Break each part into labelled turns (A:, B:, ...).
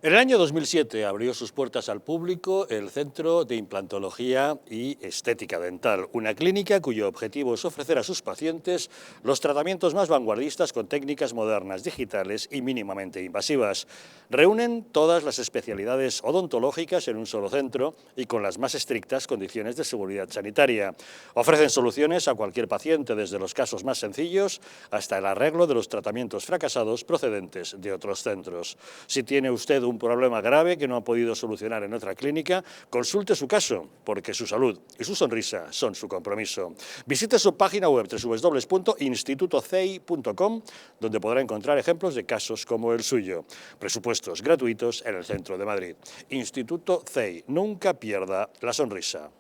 A: En el año 2007 abrió sus puertas al público el Centro de Implantología y Estética Dental, una clínica cuyo objetivo es ofrecer a sus pacientes los tratamientos más vanguardistas con técnicas modernas, digitales y mínimamente invasivas. Reúnen todas las especialidades odontológicas en un solo centro y con las más estrictas condiciones de seguridad sanitaria. Ofrecen soluciones a cualquier paciente, desde los casos más sencillos hasta el arreglo de los tratamientos fracasados procedentes de otros centros. Si tiene usted un problema grave que no ha podido solucionar en otra clínica, consulte su caso, porque su salud y su sonrisa son su compromiso. Visite su página web www.institutocei.com, donde podrá encontrar ejemplos de casos como el suyo. Presupuestos gratuitos en el centro de Madrid. Instituto CEI, nunca pierda la sonrisa.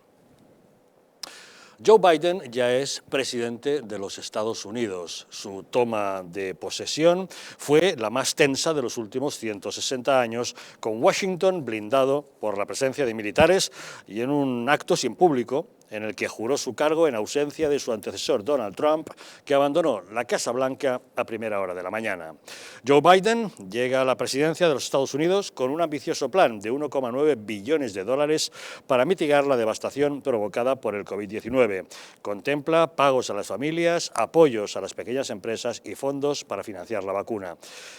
A: Joe Biden ya es presidente de los Estados Unidos. Su toma de posesión fue la más tensa de los últimos 160 años, con Washington blindado por la presencia de militares y en un acto sin público, en el que juró su cargo en ausencia de su antecesor Donald Trump, que abandonó la Casa Blanca a primera hora de la mañana. Joe Biden llega a la presidencia de los Estados Unidos con un ambicioso plan de 1,9 billones de dólares para mitigar la devastación provocada por el COVID-19. Contempla pagos a las familias, apoyos a las pequeñas empresas y fondos para financiar la vacuna.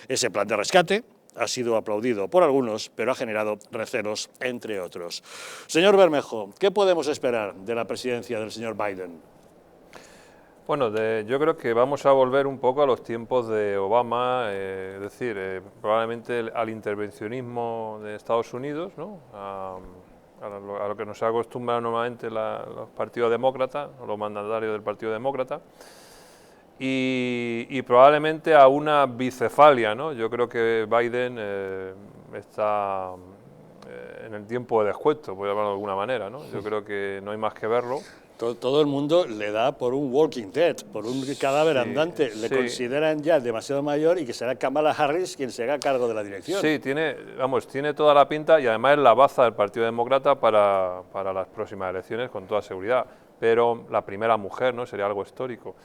A: Ese plan de rescate ha sido aplaudido por algunos, pero ha generado recelos entre otros. Señor Bermejo, ¿qué podemos esperar de la presidencia del señor Biden?
B: Bueno, yo creo que vamos a volver un poco a los tiempos de Obama, es decir, probablemente al intervencionismo de Estados Unidos, ¿no? a lo que nos acostumbran normalmente los partidos demócratas, o los mandatarios del Partido Demócrata, y probablemente a una bicefalia, ¿no? Yo creo que Biden está en el tiempo de descuento, por llamarlo de alguna manera, ¿no? Yo creo que no hay más que verlo.
A: Todo el mundo le da por un walking dead, por un cadáver andante. Le
B: sí.
A: Consideran ya demasiado mayor y que será Kamala Harris quien se haga cargo de la dirección.
B: Sí, tiene toda la pinta, y además es la baza del Partido Demócrata para las próximas elecciones, con toda seguridad. Pero la primera mujer, ¿no? Sería algo histórico.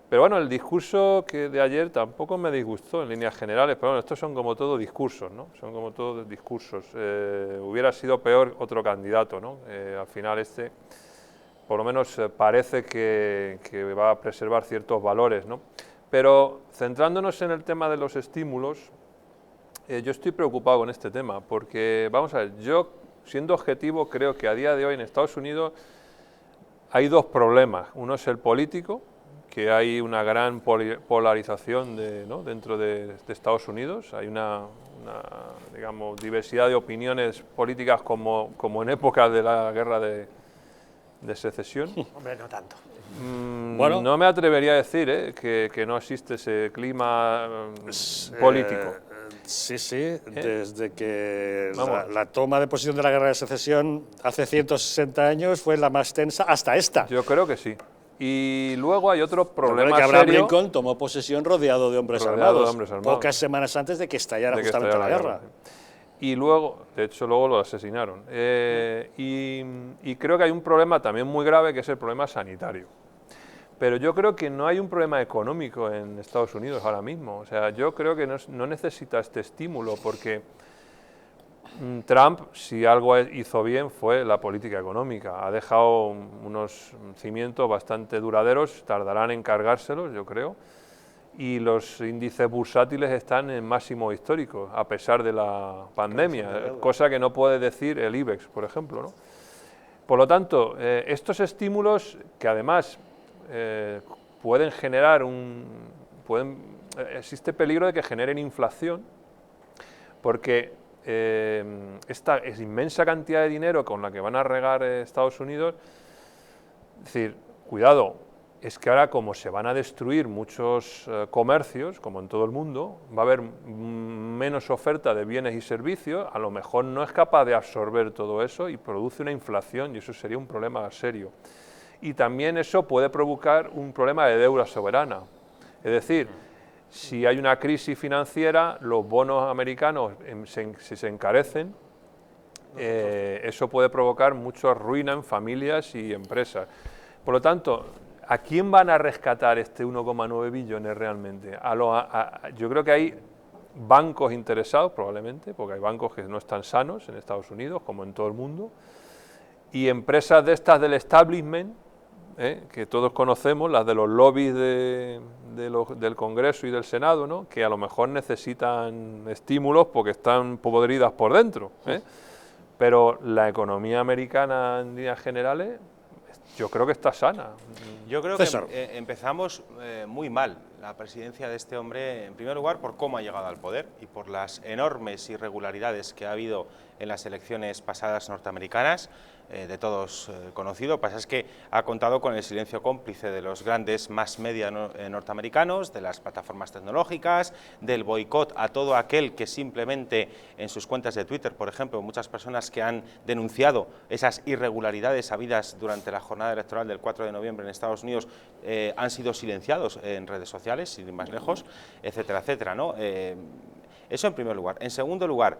B: Pero bueno, el discurso de ayer tampoco me disgustó en líneas generales, pero bueno, estos son como todo discursos, ¿no? Son como todos discursos. Hubiera sido peor otro candidato, ¿no? Al final por lo menos parece que va a preservar ciertos valores, ¿no? Pero centrándonos en el tema de los estímulos, yo estoy preocupado con este tema, porque, vamos a ver, yo, siendo objetivo, creo que a día de hoy en Estados Unidos hay dos problemas. Uno es el político, que hay una gran polarización dentro de Estados Unidos, hay una digamos, diversidad de opiniones políticas como en épocas de la guerra de secesión.
C: Hombre, no tanto.
B: Bueno, no me atrevería a decir que no existe ese clima político.
A: Sí, desde que la toma de posesión de la guerra de secesión hace 160 años fue la más tensa hasta esta.
B: Yo creo que sí. Y luego hay otro problema
A: que Abraham
B: serio.
A: Lincoln tomó posesión rodeado de hombres armados, pocas semanas antes de que estallara justamente la guerra.
B: Y luego, de hecho, luego lo asesinaron. Y creo que hay un problema también muy grave, que es el problema sanitario. Pero yo creo que no hay un problema económico en Estados Unidos ahora mismo. O sea, yo creo que no necesita este estímulo, porque Trump, si algo hizo bien, fue la política económica. Ha dejado unos cimientos bastante duraderos, tardarán en cargárselos, yo creo. Y los índices bursátiles están en máximo histórico, a pesar de la pandemia, cosa que no puede decir el IBEX, por ejemplo, ¿no? Por lo tanto, estos estímulos, que además pueden generar existe peligro de que generen inflación, porque esta inmensa cantidad de dinero con la que van a regar Estados Unidos, es decir, cuidado, es que ahora, como se van a destruir muchos comercios, como en todo el mundo, va a haber menos oferta de bienes y servicios, a lo mejor no es capaz de absorber todo eso y produce una inflación, y eso sería un problema serio. Y también eso puede provocar un problema de deuda soberana. Es decir, si hay una crisis financiera, los bonos americanos, si se encarecen, eso puede provocar mucha ruina en familias y empresas. Por lo tanto, ¿a quién van a rescatar este 1,9 billones realmente? Yo creo que hay bancos interesados probablemente, porque hay bancos que no están sanos en Estados Unidos, como en todo el mundo, y empresas de estas del establishment, que todos conocemos, las de los lobbies del Congreso y del Senado, ¿no?, que a lo mejor necesitan estímulos porque están podridas por dentro, pero la economía americana en líneas generales yo creo que está sana.
C: Yo creo que empezamos muy mal la presidencia de este hombre, en primer lugar, por cómo ha llegado al poder y por las enormes irregularidades que ha habido en las elecciones pasadas norteamericanas, de todos conocido. Lo que pasa es que ha contado con el silencio cómplice de los grandes mass media norteamericanos, de las plataformas tecnológicas, del boicot a todo aquel que simplemente en sus cuentas de Twitter, por ejemplo, muchas personas que han denunciado esas irregularidades habidas durante la jornada electoral del 4 de noviembre en Estados Unidos han sido silenciados en redes sociales, sin ir más lejos, etcétera, etcétera, ¿no? Eso en primer lugar. En segundo lugar,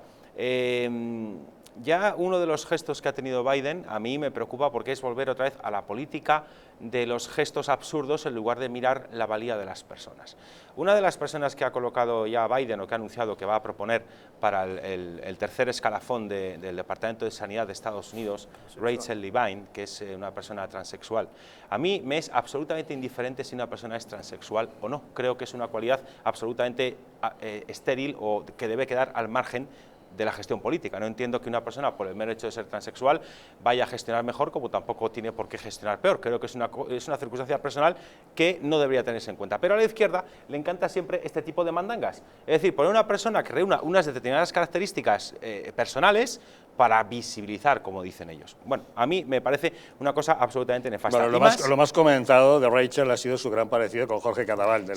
C: ya uno de los gestos que ha tenido Biden a mí me preocupa porque es volver otra vez a la política de los gestos absurdos en lugar de mirar la valía de las personas. Una de las personas que ha colocado ya Biden o que ha anunciado que va a proponer para el tercer escalafón del Departamento de Sanidad de Estados Unidos, Rachel Levine, que es una persona transexual, a mí me es absolutamente indiferente si una persona es transexual o no. Creo que es una cualidad absolutamente estéril o que debe quedar al margen de la gestión política. No entiendo que una persona, por el mero hecho de ser transexual, vaya a gestionar mejor, como tampoco tiene por qué gestionar peor. Creo que es una circunstancia personal que no debería tenerse en cuenta. Pero a la izquierda le encanta siempre este tipo de mandangas. Es decir, poner una persona que reúna unas determinadas características personales para visibilizar, como dicen ellos. Bueno, a mí me parece una cosa absolutamente nefasta.
A: Bueno, lo más comentado de Rachel ha sido su gran parecido con Jorge Cadaval, de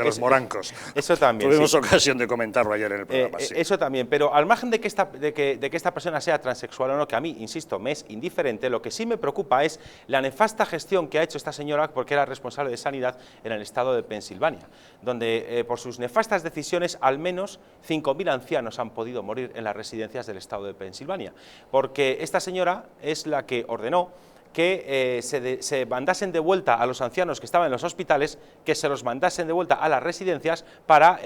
A: los Morancos.
C: Eso también.
A: Tuvimos ocasión de comentarlo ayer en el programa.
C: Eso también, pero al margen de que esta persona sea transexual o no, que a mí, insisto, me es indiferente, lo que sí me preocupa es la nefasta gestión que ha hecho esta señora, porque era responsable de sanidad en el estado de Pensilvania, donde por sus nefastas decisiones al menos 5.000 ancianos han podido morir en las residencias del estado de Pensilvania, porque esta señora es la que ordenó que se mandasen de vuelta a los ancianos que estaban en los hospitales, que se los mandasen de vuelta a las residencias para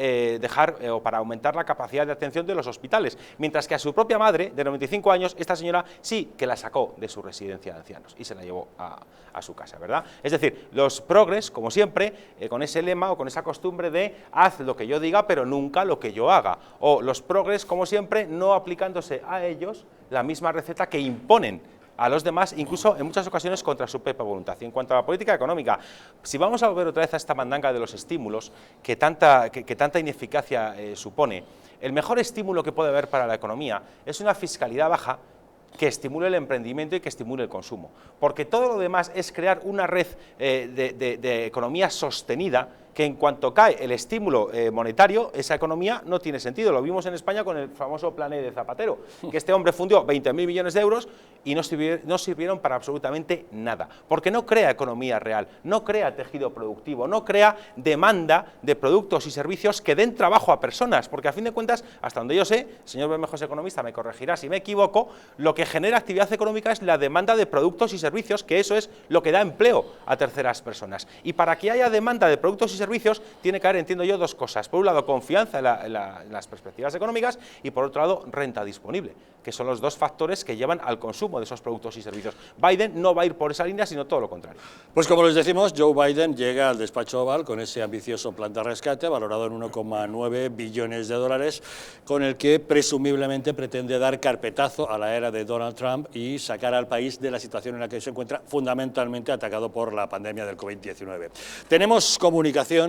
C: para aumentar la capacidad de atención de los hospitales, mientras que a su propia madre, de 95 años, esta señora sí que la sacó de su residencia de ancianos y se la llevó a su casa, ¿verdad? Es decir, los progres, como siempre, con ese lema o con esa costumbre de haz lo que yo diga, pero nunca lo que yo haga, o los progres, como siempre, no aplicándose a ellos la misma receta que imponen a los demás, incluso en muchas ocasiones contra su propia voluntad. Y en cuanto a la política económica, si vamos a volver otra vez a esta mandanga de los estímulos, que tanta ineficacia supone, el mejor estímulo que puede haber para la economía es una fiscalidad baja que estimule el emprendimiento y que estimule el consumo, porque todo lo demás es crear una red de economía sostenida, que en cuanto cae el estímulo monetario, esa economía no tiene sentido. Lo vimos en España con el famoso plan E de Zapatero, que este hombre fundió 20.000 millones de euros y no sirvieron para absolutamente nada, porque no crea economía real, no crea tejido productivo, no crea demanda de productos y servicios que den trabajo a personas, porque a fin de cuentas, hasta donde yo sé, el señor Bermejo es economista, me corregirá si me equivoco, lo que genera actividad económica es la demanda de productos y servicios, que eso es lo que da empleo a terceras personas. Y para que haya demanda de productos y servicios, tiene que haber, entiendo yo, dos cosas. Por un lado, confianza en las perspectivas económicas y, por otro lado, renta disponible, que son los dos factores que llevan al consumo de esos productos y servicios. Biden no va a ir por esa línea, sino todo lo contrario.
A: Pues como les decimos, Joe Biden llega al despacho Oval con ese ambicioso plan de rescate, valorado en 1,9 billones de dólares, con el que presumiblemente pretende dar carpetazo a la era de Donald Trump y sacar al país de la situación en la que se encuentra, fundamentalmente atacado por la pandemia del COVID-19. Tenemos comunicación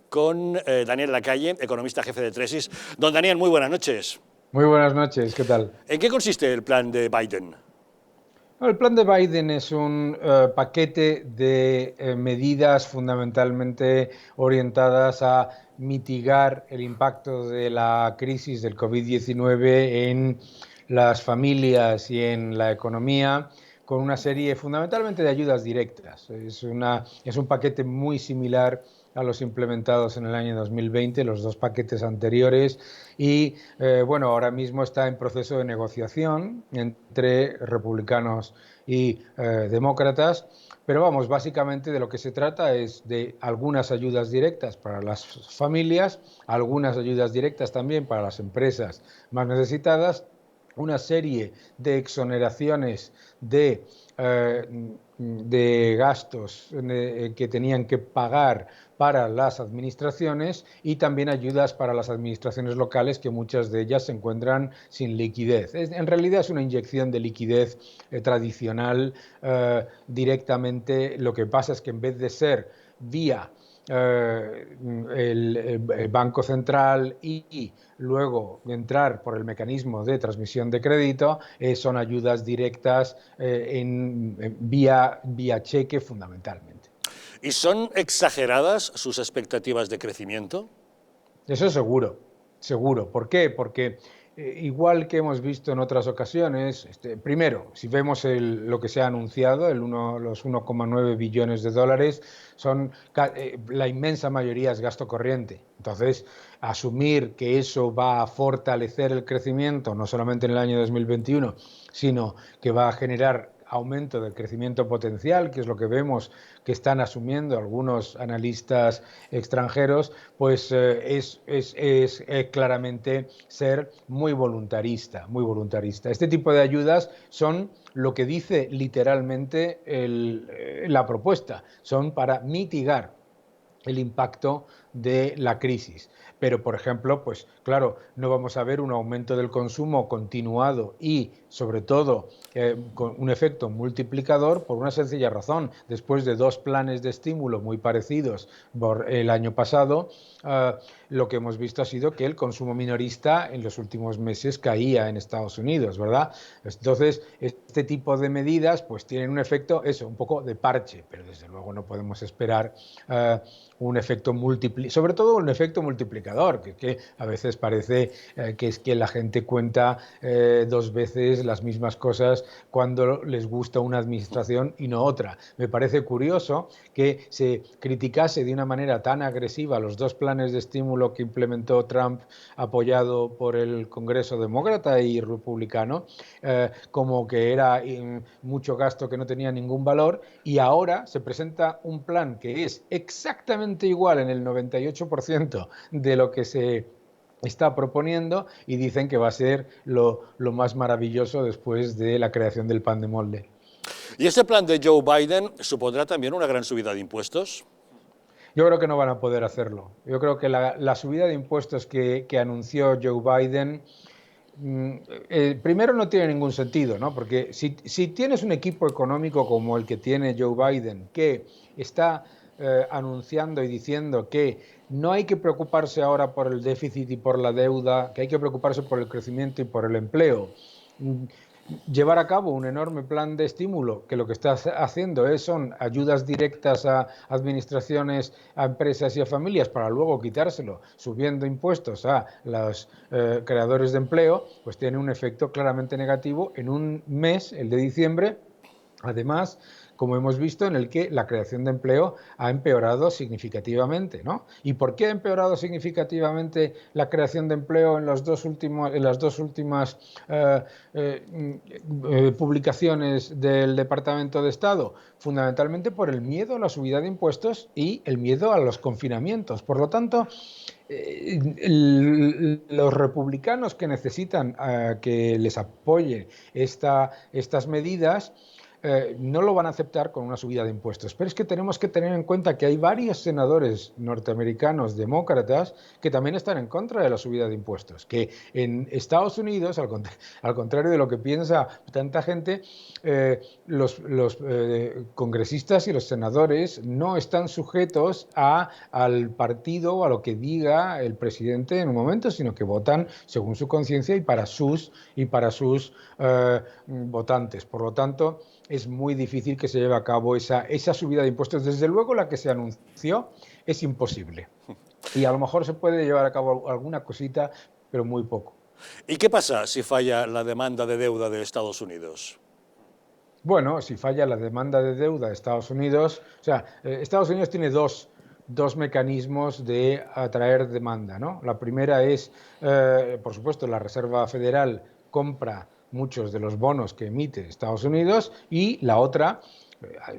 A: con Daniel Lacalle, economista jefe de Tresis. Don Daniel, muy buenas noches.
D: Muy buenas noches, ¿qué tal?
A: ¿En qué consiste el plan de Biden?
D: El plan de Biden es un paquete de medidas fundamentalmente orientadas a mitigar el impacto de la crisis del COVID-19 en las familias y en la economía, con una serie fundamentalmente de ayudas directas. Es un paquete muy similar a los implementados en el año 2020, los dos paquetes anteriores, y bueno, ahora mismo está en proceso de negociación entre republicanos y demócratas. Pero vamos, básicamente de lo que se trata es de algunas ayudas directas para las familias, algunas ayudas directas también para las empresas más necesitadas, una serie de exoneraciones de gastos que tenían que pagar para las administraciones y también ayudas para las administraciones locales, que muchas de ellas se encuentran sin liquidez. En realidad es una inyección de liquidez tradicional. Directamente lo que pasa es que en vez de ser vía el Banco Central y luego entrar por el mecanismo de transmisión de crédito, son ayudas directas vía cheque fundamentalmente.
A: ¿Y son exageradas sus expectativas de crecimiento?
D: Eso seguro, seguro. ¿Por qué? Porque igual que hemos visto en otras ocasiones, primero, si vemos lo que se ha anunciado, los 1,9 billones de dólares, la inmensa mayoría es gasto corriente. Entonces, asumir que eso va a fortalecer el crecimiento, no solamente en el año 2021, sino que va a generar aumento del crecimiento potencial, que es lo que vemos que están asumiendo algunos analistas extranjeros, pues es claramente ser muy voluntarista, muy voluntarista. Este tipo de ayudas son lo que dice literalmente la propuesta, son para mitigar el impacto de la crisis. Pero, por ejemplo, pues claro, no vamos a ver un aumento del consumo continuado y, sobre todo, con un efecto multiplicador por una sencilla razón. Después de dos planes de estímulo muy parecidos por el año pasado, lo que hemos visto ha sido que el consumo minorista en los últimos meses caía en Estados Unidos, ¿verdad? Entonces, este tipo de medidas pues tienen un efecto, un poco de parche, pero desde luego no podemos esperar un efecto sobre todo un efecto multiplicador, que a veces parece que es que la gente cuenta dos veces las mismas cosas cuando les gusta una administración y no otra. Me parece curioso que se criticase de una manera tan agresiva los dos planes de estímulo que implementó Trump, apoyado por el Congreso demócrata y republicano, como que era mucho gasto que no tenía ningún valor, y ahora se presenta un plan que es exactamente igual en el 98% de lo que se está proponiendo, y dicen que va a ser lo más maravilloso después de la creación del pan de molde.
A: ¿Y este plan de Joe Biden supondrá también una gran subida de impuestos?
D: Yo creo que no van a poder hacerlo. Yo creo que la subida de impuestos que anunció Joe Biden, primero no tiene ningún sentido, ¿no? Porque si tienes un equipo económico como el que tiene Joe Biden, que está anunciando y diciendo que no hay que preocuparse ahora por el déficit y por la deuda, que hay que preocuparse por el crecimiento y por el empleo, llevar a cabo un enorme plan de estímulo que lo que está haciendo son ayudas directas a administraciones, a empresas y a familias, para luego quitárselo subiendo impuestos a los creadores de empleo, pues tiene un efecto claramente negativo en un mes, el de diciembre, además, como hemos visto, en el que la creación de empleo ha empeorado significativamente, ¿no? ¿Y por qué ha empeorado significativamente la creación de empleo en las dos últimas publicaciones del Departamento de Estado? Fundamentalmente por el miedo a la subida de impuestos y el miedo a los confinamientos. Por lo tanto, los republicanos que necesitan que les apoye estas medidas, no lo van a aceptar con una subida de impuestos. Pero es que tenemos que tener en cuenta que hay varios senadores norteamericanos demócratas que también están en contra de la subida de impuestos, que en Estados Unidos, al contrario de lo que piensa tanta gente, los congresistas y los senadores no están sujetos al partido o a lo que diga el presidente en un momento, sino que votan según su conciencia y para sus votantes. Por lo tanto, es muy difícil que se lleve a cabo esa subida de impuestos. Desde luego, la que se anunció es imposible. Y a lo mejor se puede llevar a cabo alguna cosita, pero muy poco.
A: ¿Y qué pasa si falla la demanda de deuda de Estados Unidos?
D: Bueno, si falla la demanda de deuda de Estados Unidos, Estados Unidos tiene dos dos mecanismos de atraer demanda, ¿no? La primera es, por supuesto, la Reserva Federal compra muchos de los bonos que emite Estados Unidos, y la otra,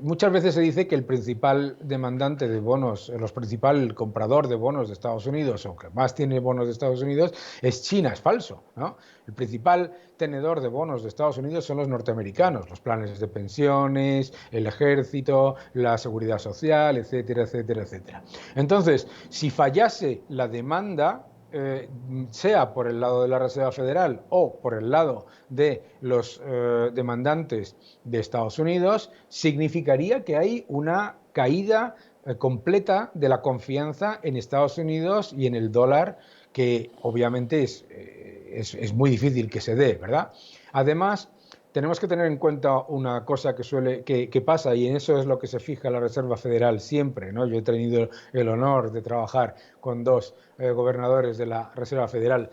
D: muchas veces se dice que el principal demandante de bonos, el principal comprador de bonos de Estados Unidos, o que más tiene bonos de Estados Unidos, es China. Es falso, ¿no? El principal tenedor de bonos de Estados Unidos son los norteamericanos, los planes de pensiones, el ejército, la seguridad social, etcétera, etcétera, etcétera. Entonces, si fallase la demanda, sea por el lado de la Reserva Federal o por el lado de los demandantes de Estados Unidos, significaría que hay una caída completa de la confianza en Estados Unidos y en el dólar, que obviamente es muy difícil que se dé, ¿verdad? Además, tenemos que tener en cuenta una cosa que pasa, y en eso es lo que se fija la Reserva Federal siempre, ¿no? Yo he tenido el honor de trabajar con dos gobernadores de la Reserva Federal.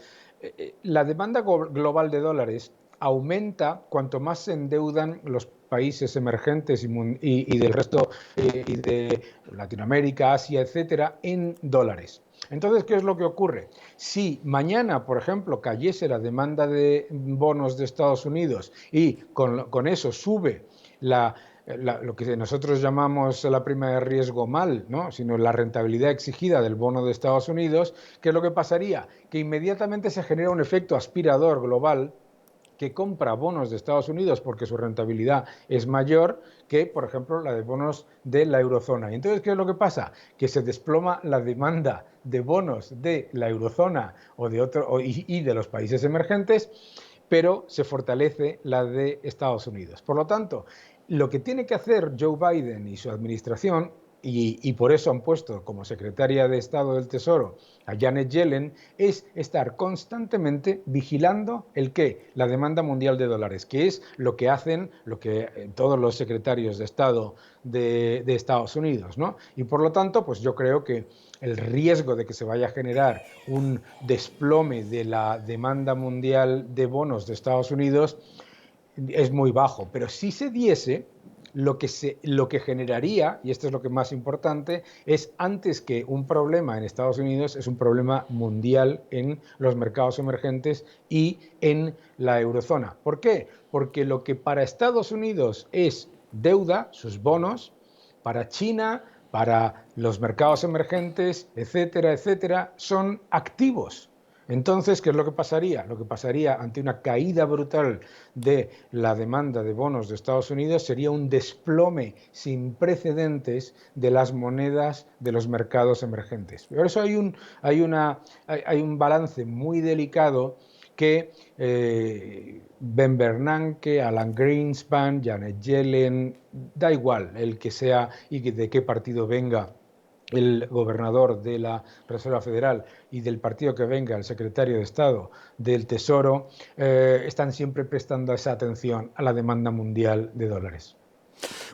D: La demanda global de dólares aumenta cuanto más se endeudan los países emergentes y del resto, y de Latinoamérica, Asia, etcétera, en dólares. Entonces, ¿qué es lo que ocurre? Si mañana, por ejemplo, cayese la demanda de bonos de Estados Unidos y con eso sube lo que nosotros llamamos la prima de riesgo mal, ¿no? Sino la rentabilidad exigida del bono de Estados Unidos, ¿qué es lo que pasaría? Que inmediatamente se genera un efecto aspirador global que compra bonos de Estados Unidos porque su rentabilidad es mayor que, por ejemplo, la de bonos de la eurozona. Y entonces, ¿qué es lo que pasa? Que se desploma la demanda de bonos de la eurozona y de los países emergentes, pero se fortalece la de Estados Unidos. Por lo tanto, lo que tiene que hacer Joe Biden y su administración, y por eso han puesto como secretaria de Estado del Tesoro a Janet Yellen, es estar constantemente vigilando la demanda mundial de dólares, que es lo que hacen todos los secretarios de Estado de Estados Unidos, ¿no? Y por lo tanto, pues yo creo que el riesgo de que se vaya a generar un desplome de la demanda mundial de bonos de Estados Unidos es muy bajo, pero si se diese, lo que generaría, y esto es lo que más importante, es, antes que un problema en Estados Unidos, es un problema mundial en los mercados emergentes y en la eurozona. ¿Por qué? Porque lo que para Estados Unidos es deuda, sus bonos, para China, para los mercados emergentes, etcétera, etcétera, son activos. Entonces, ¿qué es lo que pasaría? Lo que pasaría ante una caída brutal de la demanda de bonos de Estados Unidos sería un desplome sin precedentes de las monedas de los mercados emergentes. Por eso hay un balance muy delicado que Ben Bernanke, Alan Greenspan, Janet Yellen, da igual el que sea y de qué partido venga el gobernador de la Reserva Federal y del partido que venga el secretario de Estado del Tesoro, están siempre prestando esa atención a la demanda mundial de dólares.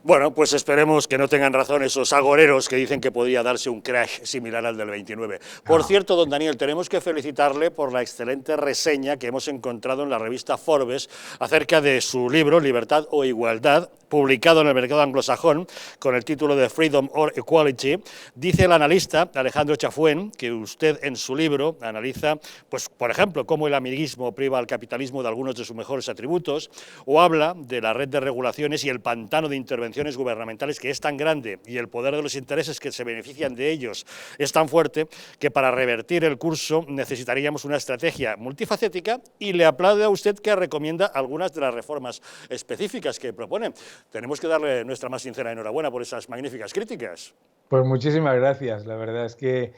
A: Bueno, pues esperemos que no tengan razón esos agoreros que dicen que podría darse un crash similar al del 29. Por cierto, don Daniel, tenemos que felicitarle por la excelente reseña que hemos encontrado en la revista Forbes acerca de su libro Libertad o Igualdad, publicado en el mercado anglosajón con el título de Freedom or Equality. Dice el analista Alejandro Chafuen que usted en su libro analiza, pues, por ejemplo, cómo el amiguismo priva al capitalismo de algunos de sus mejores atributos, o habla de la red de regulaciones y el pantano de intervenciones gubernamentales que es tan grande y el poder de los intereses que se benefician de ellos es tan fuerte que para revertir el curso necesitaríamos una estrategia multifacética, y le aplaude a usted que recomienda algunas de las reformas específicas que propone. Tenemos que darle nuestra más sincera enhorabuena por esas magníficas críticas.
D: Pues muchísimas gracias. La verdad es que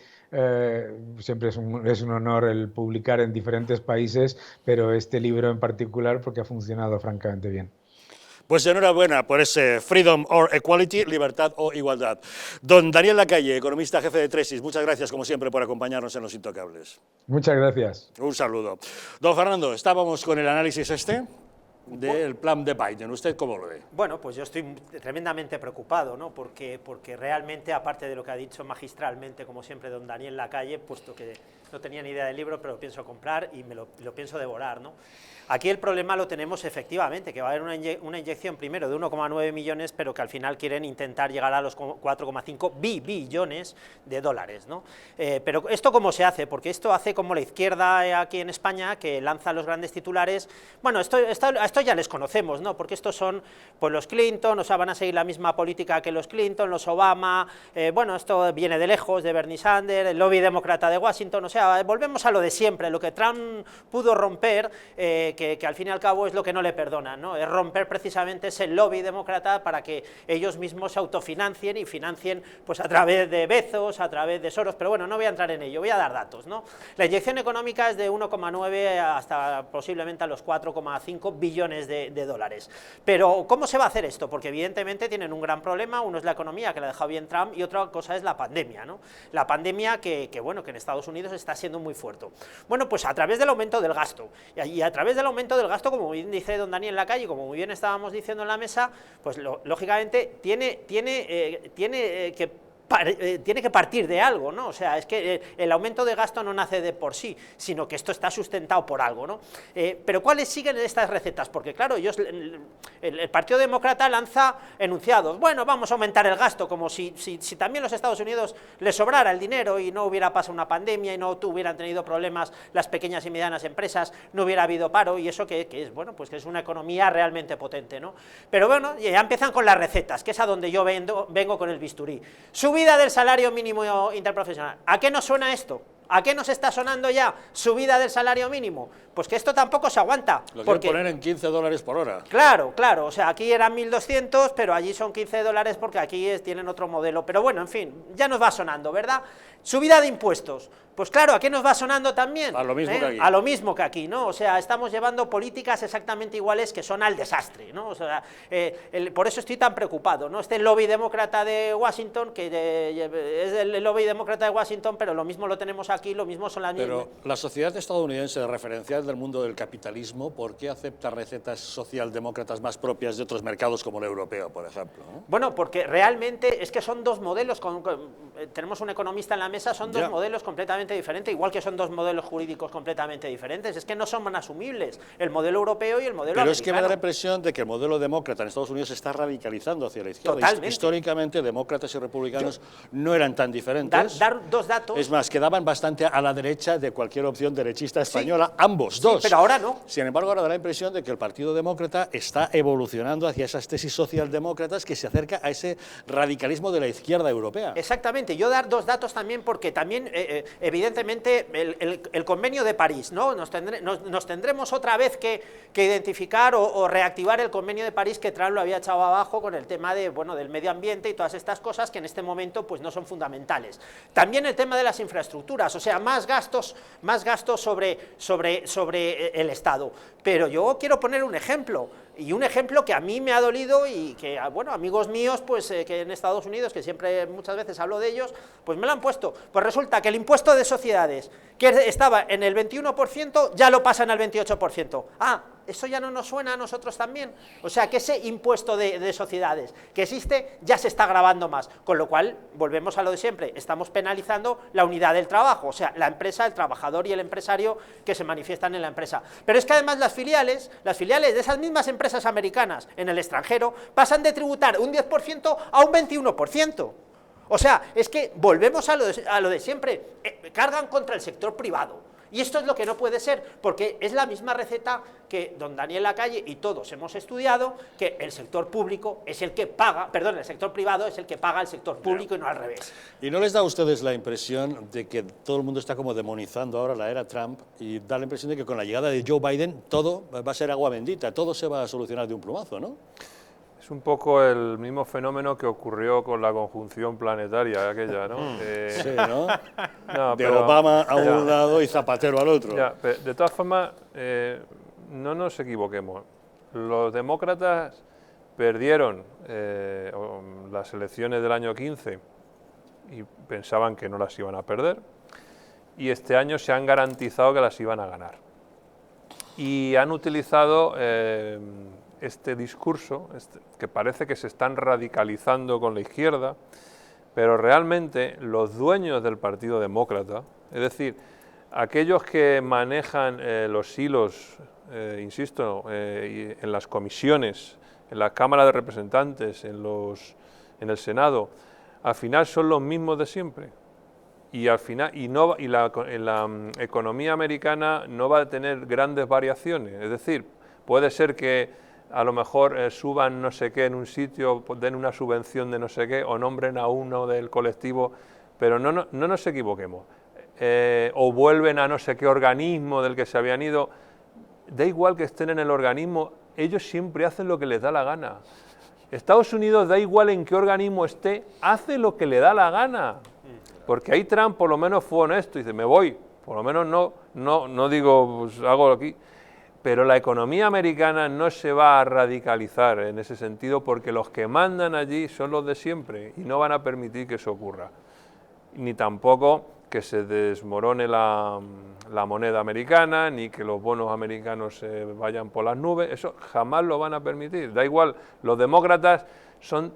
D: siempre es un honor el publicar en diferentes países, pero este libro en particular porque ha funcionado francamente bien.
A: Pues enhorabuena por ese Freedom or Equality, libertad o igualdad. Don Daniel Lacalle, economista jefe de Tresis, muchas gracias como siempre por acompañarnos en Los Intocables.
D: Muchas gracias.
A: Un saludo. Don Fernando, estábamos con el análisis del plan de Biden. ¿Usted cómo lo ve?
E: Bueno, pues yo estoy tremendamente preocupado, ¿no? Porque realmente, aparte de lo que ha dicho magistralmente, como siempre, don Daniel Lacalle, puesto que no tenía ni idea del libro, pero lo pienso comprar y lo pienso devorar, ¿no? Aquí el problema lo tenemos efectivamente, que va a haber una inyección primero de 1,9 millones, pero que al final quieren intentar llegar a los 4,5 billones de dólares, ¿no? Pero ¿esto cómo se hace? Porque esto hace como la izquierda aquí en España, que lanza los grandes titulares. Bueno, esto ya les conocemos, ¿no? Porque estos son pues los Clinton, o sea, van a seguir la misma política que los Clinton, los Obama, bueno, esto viene de lejos, de Bernie Sanders, el lobby demócrata de Washington, o sea, volvemos a lo de siempre, lo que Trump pudo romper, que al fin y al cabo es lo que no le perdonan, ¿no? Es romper precisamente ese lobby demócrata para que ellos mismos se autofinancien y financien pues a través de Bezos, a través de Soros, pero bueno, no voy a entrar en ello, voy a dar datos, ¿no? La inyección económica es de 1,9 hasta posiblemente a los 4,5 billones de dólares. Pero ¿cómo se va a hacer esto? Porque evidentemente tienen un gran problema, uno es la economía, que la ha dejado bien Trump, y otra cosa es la pandemia, ¿no? La pandemia que bueno, que en Estados Unidos está siendo muy fuerte. Bueno, pues a través del aumento del gasto, y a través del aumento del gasto, como bien dice don Daniel Lacalle, como muy bien estábamos diciendo en la mesa, pues lógicamente tiene que partir de algo, ¿no? O sea, es que el aumento de gasto no nace de por sí, sino que esto está sustentado por algo, ¿no? Pero ¿cuáles siguen estas recetas? Porque claro, el Partido Demócrata lanza enunciados, bueno, vamos a aumentar el gasto, como si también los Estados Unidos les sobrara el dinero y no hubiera pasado una pandemia y no hubieran tenido problemas las pequeñas y medianas empresas, no hubiera habido paro, y eso que es, bueno, pues que es una economía realmente potente, ¿no? Pero bueno, ya empiezan con las recetas, que es a donde yo vengo con el bisturí. Subida del salario mínimo interprofesional. ¿A qué nos suena esto? ¿A qué nos está sonando ya subida del salario mínimo? Pues que esto tampoco se aguanta.
A: Lo quieren poner en $15 por hora.
E: Claro, claro, o sea, aquí eran 1.200, pero allí son $15 porque aquí tienen otro modelo. Pero bueno, en fin, ya nos va sonando, ¿verdad? Subida de impuestos. Pues claro, ¿a qué nos va sonando también?
A: A lo mismo que aquí.
E: A lo mismo que aquí, ¿no? O sea, estamos llevando políticas exactamente iguales que son al desastre, ¿no? O sea, por eso estoy tan preocupado, ¿no? Este lobby demócrata de Washington, que es el lobby demócrata de Washington, pero lo mismo lo tenemos aquí, lo mismo son las mismas.
A: Pero la sociedad estadounidense, referencial del mundo del capitalismo, ¿por qué acepta recetas socialdemócratas más propias de otros mercados como el europeo, por ejemplo, ¿no?
E: Bueno, porque realmente es que son dos modelos, tenemos un economista en la mesa, son dos modelos completamente diferentes, igual que son dos modelos jurídicos completamente diferentes, es que no son asumibles, el modelo europeo y el modelo americano.
A: Pero es que me da la impresión de que el modelo demócrata en Estados Unidos se está radicalizando hacia la izquierda.
E: Totalmente.
A: Históricamente, demócratas y republicanos no eran tan diferentes.
E: Dar dos datos.
A: Es más, quedaban bastante a la derecha de cualquier opción derechista española, ambos dos.
E: Pero ahora no.
A: Sin embargo, ahora da la impresión de que el Partido Demócrata está evolucionando hacia esas tesis socialdemócratas que se acerca a ese radicalismo de la izquierda europea.
E: Exactamente, yo dar dos datos también porque también, evidentemente, el convenio de París, ¿no? Nos tendremos otra vez que identificar o reactivar el convenio de París que Trump lo había echado abajo con el tema de, bueno, del medio ambiente y todas estas cosas que en este momento pues no son fundamentales. También el tema de las infraestructuras, o sea, más gastos sobre el Estado. Pero yo quiero poner un ejemplo, y un ejemplo que a mí me ha dolido y que, bueno, amigos míos, pues que en Estados Unidos, que siempre muchas veces hablo de ellos, pues me lo han puesto. Pues resulta que el impuesto de sociedades, que estaba en el 21%, ya lo pasan al 28%. Ah, ¿eso ya no nos suena a nosotros también? O sea, que ese impuesto de sociedades que existe ya se está gravando más, con lo cual, volvemos a lo de siempre, estamos penalizando la unidad del trabajo, o sea, la empresa, el trabajador y el empresario que se manifiestan en la empresa. Pero es que además las filiales de esas mismas empresas americanas en el extranjero pasan de tributar un 10% a un 21%. O sea, es que volvemos a lo de siempre, cargan contra el sector privado. Y esto es lo que no puede ser, porque es la misma receta que don Daniel Lacalle y todos hemos estudiado, que el sector público es el que paga, perdón, el sector privado es el que paga al sector público y no al revés.
A: ¿Y no les da a ustedes la impresión de que todo el mundo está como demonizando ahora la era Trump y da la impresión de que con la llegada de Joe Biden todo va a ser agua bendita, todo se va a solucionar de un plumazo, ¿no?
B: Es un poco el mismo fenómeno que ocurrió con la conjunción planetaria aquella, ¿no?
A: Sí, ¿no?
B: No,
A: de Obama a un lado y Zapatero al otro.
B: Ya, de todas formas, no nos equivoquemos. Los demócratas perdieron las elecciones del año 15 y pensaban que no las iban a perder, y este año se han garantizado que las iban a ganar. Y han utilizado este discurso, que parece que se están radicalizando con la izquierda, pero realmente los dueños del Partido Demócrata, es decir, aquellos que manejan los hilos, insisto, en las comisiones, en la Cámara de Representantes, en el Senado, al final son los mismos de siempre. Y al final la economía americana no va a tener grandes variaciones. Es decir, puede ser que a lo mejor suban no sé qué en un sitio, den una subvención de no sé qué, o nombren a uno del colectivo, pero no nos equivoquemos. O vuelven a no sé qué organismo del que se habían ido. Da igual que estén en el organismo, ellos siempre hacen lo que les da la gana. Estados Unidos, da igual en qué organismo esté, hace lo que le da la gana. Porque ahí Trump por lo menos fue honesto y dice, me voy, por lo menos no digo, pues hago aquí. Pero la economía americana no se va a radicalizar en ese sentido porque los que mandan allí son los de siempre y no van a permitir que eso ocurra. Ni tampoco que se desmorone la moneda americana, ni que los bonos americanos se vayan por las nubes, eso jamás lo van a permitir. Da igual, los demócratas son,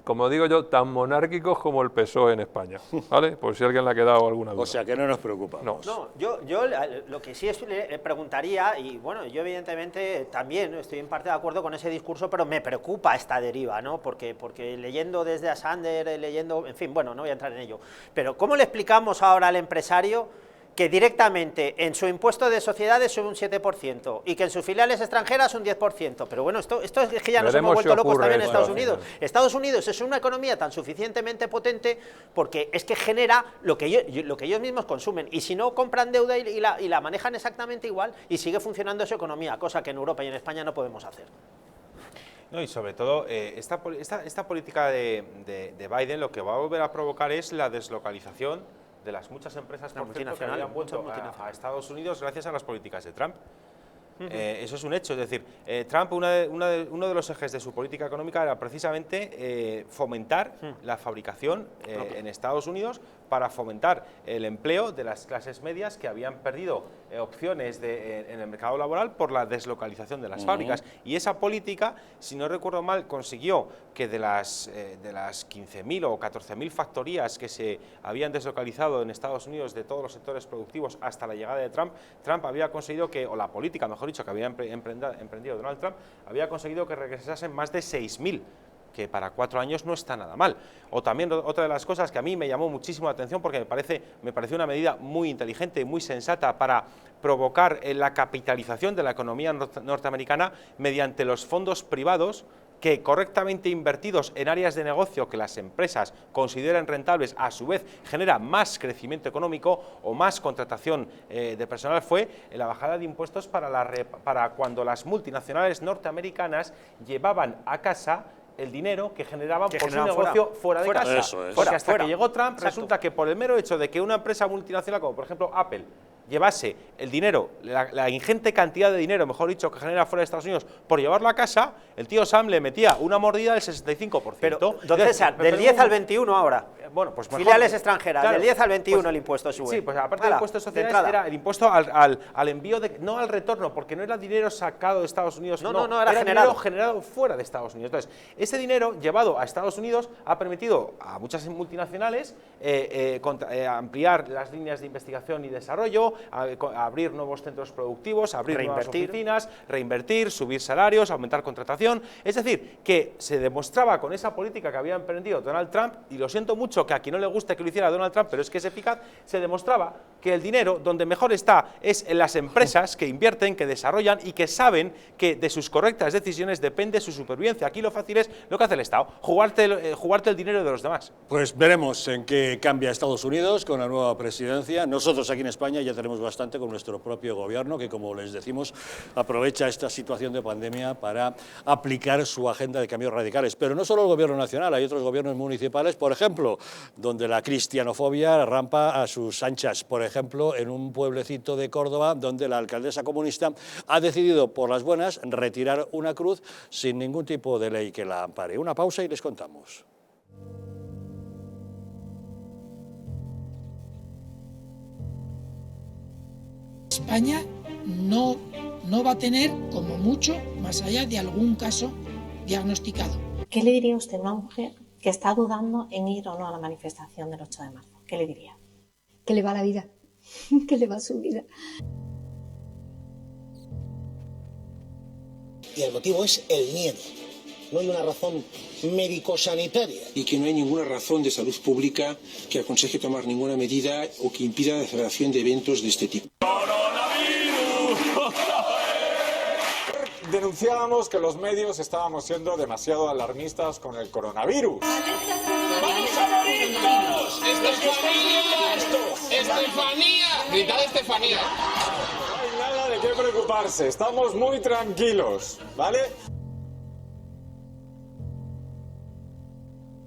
B: como digo yo, tan monárquicos como el PSOE en España, ¿vale? Por si a alguien le ha quedado alguna duda.
A: O sea que no nos preocupamos.
E: No, yo lo que sí le preguntaría, y bueno, yo evidentemente también estoy en parte de acuerdo con ese discurso, pero me preocupa esta deriva, ¿no? Porque leyendo desde a Sanders, leyendo, en fin, bueno, no voy a entrar en ello, pero ¿cómo le explicamos ahora al empresario que directamente en su impuesto de sociedades sube un 7% y que en sus filiales extranjeras un 10%? Pero bueno, esto es que ya nos hemos vuelto locos también en Estados Unidos. Estados Unidos es una economía tan suficientemente potente porque es que genera lo que ellos mismos consumen, y si no compran deuda y la manejan exactamente igual y sigue funcionando su economía, cosa que en Europa y en España no podemos hacer.
C: No, y sobre todo, esta política de Biden lo que va a volver a provocar es la deslocalización de las muchas empresas, por cierto, que habían vuelto a Estados Unidos gracias a las políticas de Trump. Eso es un hecho, es decir, Trump, uno de los ejes de su política económica era precisamente fomentar la fabricación en Estados Unidos para fomentar el empleo de las clases medias que habían perdido opciones en el mercado laboral por la deslocalización de las fábricas. Y esa política, si no recuerdo mal, consiguió que de las 15.000 o 14.000 factorías que se habían deslocalizado en Estados Unidos de todos los sectores productivos hasta la llegada de Trump, Trump había conseguido que, o la política, mejor dicho, que había emprendido Donald Trump, había conseguido que regresasen más de 6.000, que para 4 años no está nada mal. O también otra de las cosas que a mí me llamó muchísimo la atención, porque me pareció una medida muy inteligente y muy sensata para provocar la capitalización de la economía norteamericana mediante los fondos privados que, correctamente invertidos en áreas de negocio que las empresas consideran rentables, a su vez genera más crecimiento económico o más contratación de personal, fue la bajada de impuestos para cuando las multinacionales norteamericanas llevaban a casa el dinero que generaban por su negocio fuera de casa.
A: Eso es.
C: Porque hasta que llegó Trump, resulta que por el mero hecho de que una empresa multinacional, como por ejemplo Apple, llevase el dinero, la ingente cantidad de dinero, mejor dicho, que genera fuera de Estados Unidos, por llevarlo a casa, el tío Sam le metía una mordida del 65%.
E: Pero, don César, del 10 al 21 ahora.
C: Bueno, pues mejor,
E: filiales extranjeras,
C: claro,
E: del 10 al 21
C: pues,
E: el impuesto sube.
C: Sí, pues aparte del impuesto de sociedades era el impuesto al envío, no al retorno, porque no era dinero sacado de Estados Unidos,
E: no,
C: era
E: generado.
C: dinero generado fuera de Estados Unidos. Entonces, ese dinero llevado a Estados Unidos ha permitido a muchas multinacionales ampliar las líneas de investigación y desarrollo, abrir nuevos centros productivos, abrir nuevas oficinas, reinvertir, subir salarios, aumentar contratación. Es decir, que se demostraba con esa política que había emprendido Donald Trump, y lo siento mucho que a quien no le guste que lo hiciera Donald Trump, pero es que es eficaz, se demostraba que el dinero donde mejor está es en las empresas que invierten, que desarrollan y que saben que de sus correctas decisiones depende su supervivencia. Aquí lo fácil es lo que hace el Estado, jugarte el dinero de los demás.
A: Pues veremos en qué cambia Estados Unidos con la nueva presidencia. Nosotros aquí en España ya tenemos bastante con nuestro propio gobierno, que, como les decimos, aprovecha esta situación de pandemia para aplicar su agenda de cambios radicales. Pero no solo el gobierno nacional, hay otros gobiernos municipales, por ejemplo, donde la cristianofobia rampa a sus anchas. Por ejemplo, en un pueblecito de Córdoba, donde la alcaldesa comunista ha decidido, por las buenas, retirar una cruz sin ningún tipo de ley que la ampare. Una pausa y les contamos.
F: España no va a tener, como mucho, más allá de algún caso diagnosticado.
G: ¿Qué le diría usted a una mujer que está dudando en ir o no a la manifestación del 8 de marzo? ¿Qué le diría?
H: Que le va la vida,
G: que le va su vida.
H: Y el motivo es el miedo. No hay una razón médico-sanitaria.
I: Y que no hay ninguna razón de salud pública que aconseje tomar ninguna medida o que impida la celebración de eventos de este tipo.
J: Denunciábamos que los medios estábamos siendo demasiado alarmistas con el coronavirus.
K: ¡Vamos a morir todos! ¡Estefanía! ¡Estefanía! ¡Gritad Estefanía!
J: No hay nada de qué preocuparse, estamos muy tranquilos, ¿vale?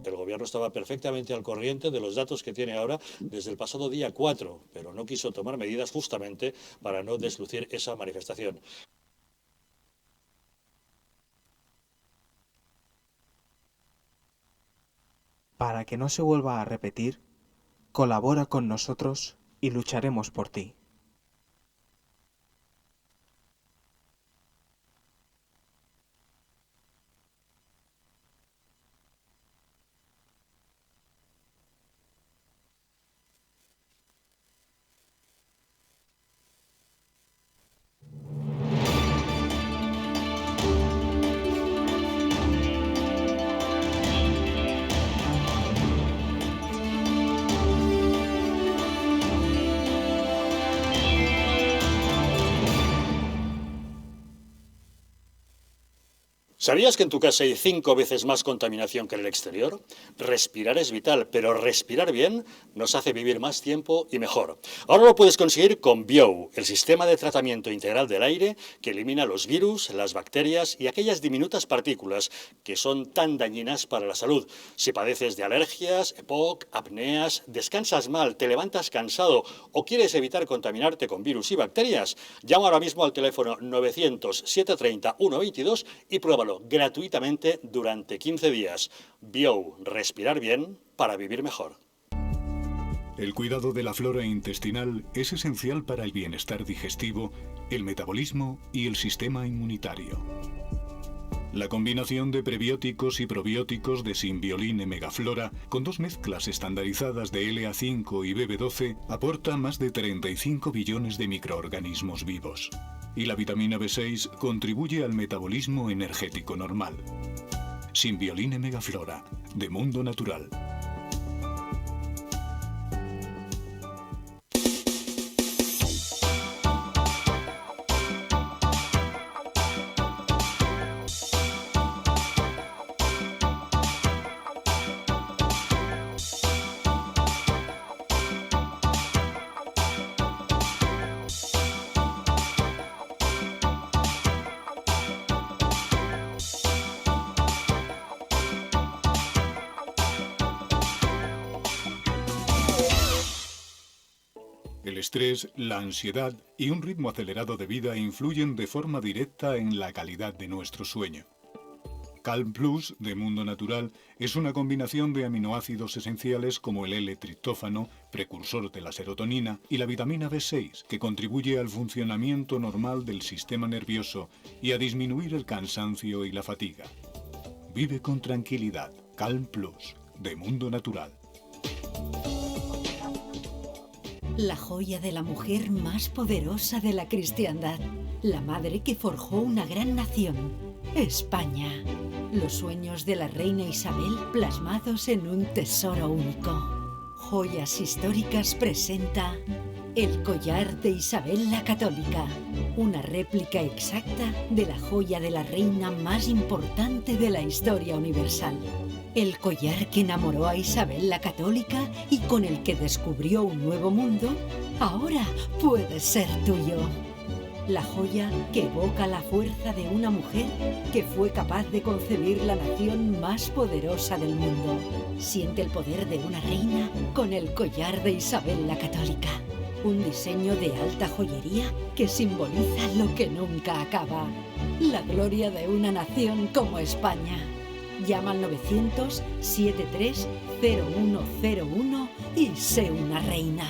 A: El gobierno estaba perfectamente al corriente de los datos que tiene ahora desde el pasado día 4, pero no quiso tomar medidas justamente para no deslucir esa manifestación.
L: Para que no se vuelva a repetir, colabora con nosotros y lucharemos por ti.
A: ¿Sabías que en tu casa hay 5 veces más contaminación que en el exterior? Respirar es vital, pero respirar bien nos hace vivir más tiempo y mejor. Ahora lo puedes conseguir con Biou, el sistema de tratamiento integral del aire que elimina los virus, las bacterias y aquellas diminutas partículas que son tan dañinas para la salud. Si padeces de alergias, EPOC, apneas, descansas mal, te levantas cansado o quieres evitar contaminarte con virus y bacterias, llama ahora mismo al teléfono 900-730-122 y pruébalo gratuitamente durante 15 días. Biou, respirar bien para vivir mejor.
M: El cuidado de la flora intestinal es esencial para el bienestar digestivo, el metabolismo y el sistema inmunitario. La combinación de prebióticos y probióticos de Symbioline Megaflora, con 2 mezclas estandarizadas de LA5 y BB12, aporta más de 35 billones de microorganismos vivos. Y la vitamina B6 contribuye al metabolismo energético normal. Symbioline Megaflora, de Mundo Natural. El estrés, la ansiedad y un ritmo acelerado de vida influyen de forma directa en la calidad de nuestro sueño. Calm Plus, de Mundo Natural, es una combinación de aminoácidos esenciales como el L-triptófano, precursor de la serotonina, y la vitamina B6, que contribuye al funcionamiento normal del sistema nervioso y a disminuir el cansancio y la fatiga. Vive con tranquilidad. Calm Plus, de Mundo Natural.
N: La joya de la mujer más poderosa de la cristiandad, la madre que forjó una gran nación, España. Los sueños de la reina Isabel plasmados en un tesoro único. Joyas Históricas presenta el collar de Isabel la Católica, una réplica exacta de la joya de la reina más importante de la historia universal. El collar que enamoró a Isabel la Católica y con el que descubrió un nuevo mundo, ahora puede ser tuyo. La joya que evoca la fuerza de una mujer que fue capaz de concebir la nación más poderosa del mundo. Siente el poder de una reina con el collar de Isabel la Católica. Un diseño de alta joyería que simboliza lo que nunca acaba. La gloria de una nación como España. Llama al 900-73-0101 y sé una reina.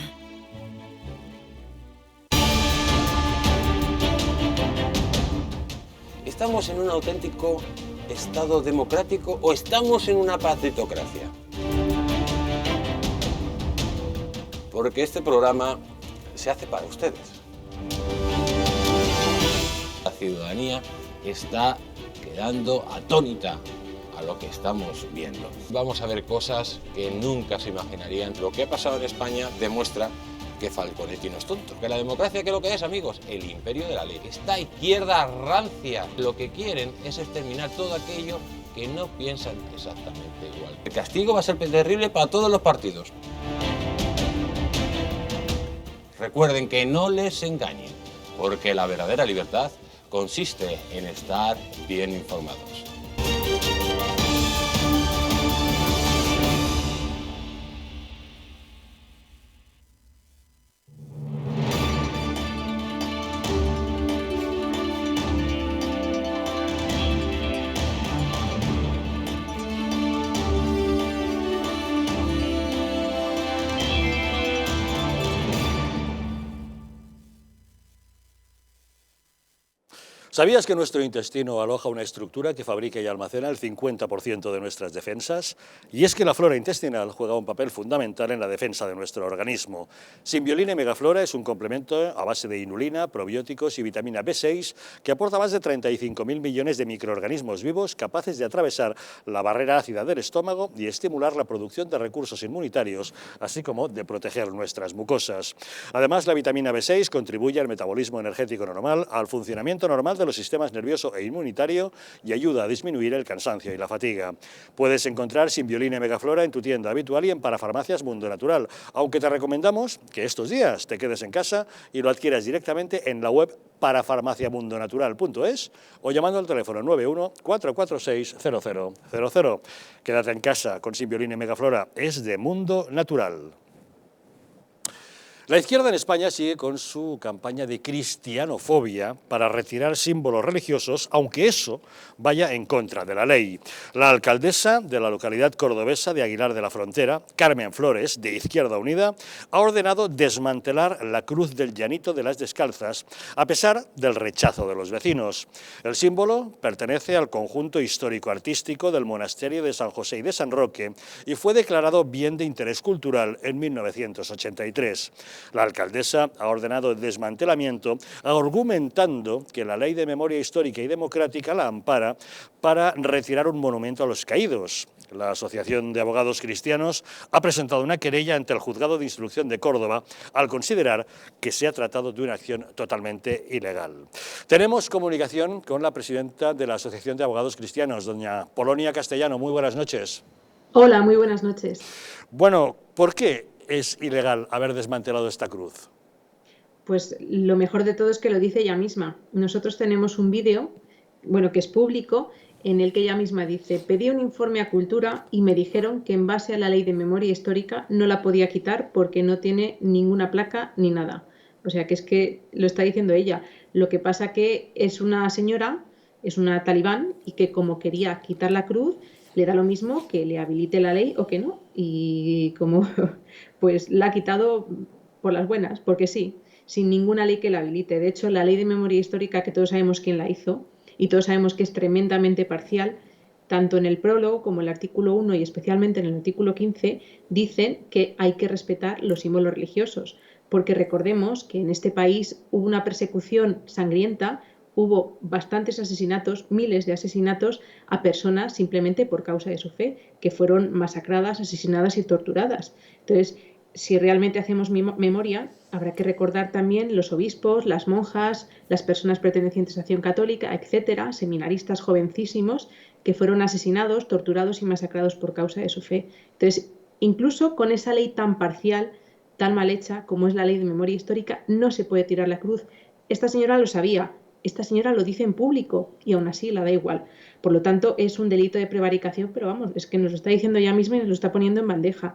C: ¿Estamos en un auténtico Estado democrático o estamos en una partitocracia? Porque este programa
O: se hace para ustedes. La ciudadanía está quedando atónita a lo que estamos viendo. Vamos a ver cosas que nunca se imaginarían. Lo que ha pasado en España demuestra que Falconetti no es tonto. Que la democracia, ¿qué es lo que es, amigos? El imperio de la ley. Esta izquierda rancia lo que quieren es exterminar todo aquello que no piensan exactamente igual. El castigo va a ser terrible para todos los partidos. Recuerden que no les engañen, porque la verdadera libertad consiste en estar bien informados.
A: ¿Sabías que nuestro intestino aloja una estructura que fabrica y almacena el 50% de nuestras defensas? Y es que la flora intestinal juega un papel fundamental en la defensa de nuestro organismo. Simbioline Megaflora es un complemento a base de inulina, probióticos y vitamina B6 que aporta más de 35.000 millones de microorganismos vivos capaces de atravesar la barrera ácida del estómago y estimular la producción de recursos inmunitarios, así como de proteger nuestras mucosas. Además, la vitamina B6 contribuye al metabolismo energético normal, al funcionamiento normal de los sistemas nervioso e inmunitario y ayuda a disminuir el cansancio y la fatiga. Puedes encontrar Simbioline Megaflora en tu tienda habitual y en Parafarmacias Mundo Natural, aunque te recomendamos que estos días te quedes en casa y lo adquieras directamente en la web parafarmaciamundonatural.es o llamando al teléfono 91 446 0000. Quédate en casa con Simbioline Megaflora, es de Mundo Natural. La izquierda en España sigue con su campaña de cristianofobia para retirar símbolos religiosos, aunque eso vaya en contra de la ley. La alcaldesa de la localidad cordobesa de Aguilar de la Frontera, Carmen Flores, de Izquierda Unida, ha ordenado desmantelar la Cruz del Llanito de las Descalzas, a pesar del rechazo de los vecinos. El símbolo pertenece al conjunto histórico-artístico del monasterio de San José y de San Roque y fue declarado bien de interés cultural en 1983. La alcaldesa ha ordenado el desmantelamiento, argumentando que la Ley de Memoria Histórica y Democrática la ampara para retirar un monumento a los caídos. La Asociación de Abogados Cristianos ha presentado una querella ante el Juzgado de Instrucción de Córdoba al considerar que se ha tratado de una acción totalmente ilegal. Tenemos comunicación con la presidenta de la Asociación de Abogados Cristianos, doña Polonia Castellano. Muy buenas noches.
P: Hola, muy buenas noches.
A: Bueno, ¿por qué es ilegal haber desmantelado esta cruz?
P: Pues lo mejor de todo es que lo dice ella misma. Nosotros tenemos un vídeo, bueno, que es público, en el que ella misma dice: pedí un informe a Cultura y me dijeron que en base a la Ley de Memoria Histórica no la podía quitar porque no tiene ninguna placa ni nada. O sea que es que lo está diciendo ella. Lo que pasa que es una señora, es una talibán, y que como quería quitar la cruz, le da lo mismo que le habilite la ley o que no. Y como pues la ha quitado por las buenas, porque sí, sin ninguna ley que la habilite. De hecho, la Ley de Memoria Histórica, que todos sabemos quién la hizo, y todos sabemos que es tremendamente parcial, tanto en el prólogo como en el artículo 1 y especialmente en el artículo 15, dicen que hay que respetar los símbolos religiosos, porque recordemos que en este país hubo una persecución sangrienta, hubo bastantes asesinatos, miles de asesinatos a personas simplemente por causa de su fe, que fueron masacradas, asesinadas y torturadas. Entonces, si realmente hacemos memoria, habrá que recordar también los obispos, las monjas, las personas pertenecientes a Acción Católica, etcétera, seminaristas jovencísimos que fueron asesinados, torturados y masacrados por causa de su fe. Entonces, incluso con esa ley tan parcial, tan mal hecha como es la Ley de Memoria Histórica, no se puede tirar la cruz. Esta señora lo sabía. Esta señora lo dice en público y aún así la da igual. Por lo tanto, es un delito de prevaricación, pero vamos, es que nos lo está diciendo ella misma y nos lo está poniendo en bandeja.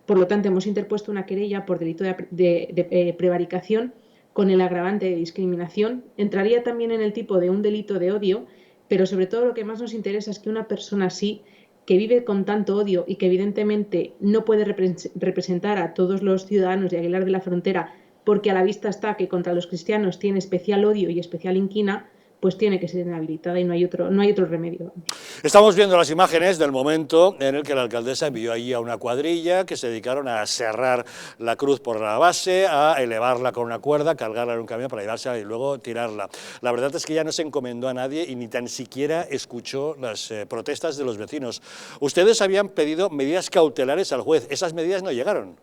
P: Por lo tanto, hemos interpuesto una querella por delito de prevaricación con el agravante de discriminación. Entraría también en el tipo de un delito de odio, pero sobre todo lo que más nos interesa es que una persona así, que vive con tanto odio y que evidentemente no puede representar a todos los ciudadanos de Aguilar de la Frontera, porque a la vista está que contra los cristianos tiene especial odio y especial inquina, pues tiene que ser inhabilitada y no hay otro remedio.
A: Estamos viendo las imágenes del momento en el que la alcaldesa envió allí a una cuadrilla que se dedicaron a serrar la cruz por la base, a elevarla con una cuerda, cargarla en un camión para llevársela y luego tirarla. La verdad es que ya no se encomendó a nadie y ni tan siquiera escuchó las protestas de los vecinos. Ustedes habían pedido medidas cautelares al juez, esas medidas no llegaron.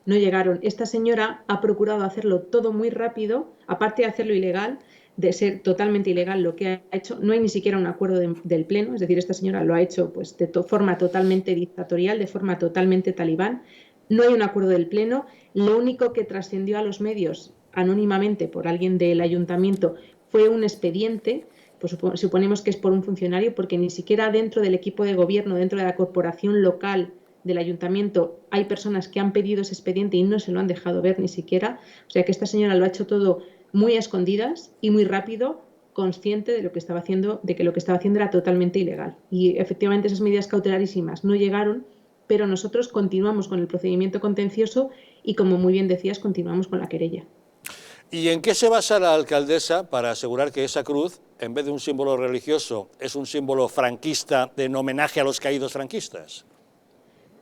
P: No llegaron. Esta señora ha procurado hacerlo todo muy rápido, aparte de hacerlo ilegal, de ser totalmente ilegal lo que ha hecho. No hay ni siquiera un acuerdo del Pleno, es decir, esta señora lo ha hecho pues, de forma totalmente dictatorial, de forma totalmente talibán. No hay un acuerdo del Pleno. Lo único que trascendió a los medios anónimamente por alguien del ayuntamiento fue un expediente, pues suponemos que es por un funcionario, porque ni siquiera dentro del equipo de gobierno, dentro de la corporación local del ayuntamiento, hay personas que han pedido ese expediente y no se lo han dejado ver ni siquiera. O sea que esta señora lo ha hecho todo muy a escondidas y muy rápido, consciente de lo que estaba haciendo, de que lo que estaba haciendo era totalmente ilegal. Y efectivamente esas medidas cautelarísimas no llegaron, pero nosotros continuamos con el procedimiento contencioso y, como muy bien decías, continuamos con la querella.
A: ¿Y en qué se basa la alcaldesa para asegurar que esa cruz, en vez de un símbolo religioso, es un símbolo franquista en homenaje a los caídos franquistas?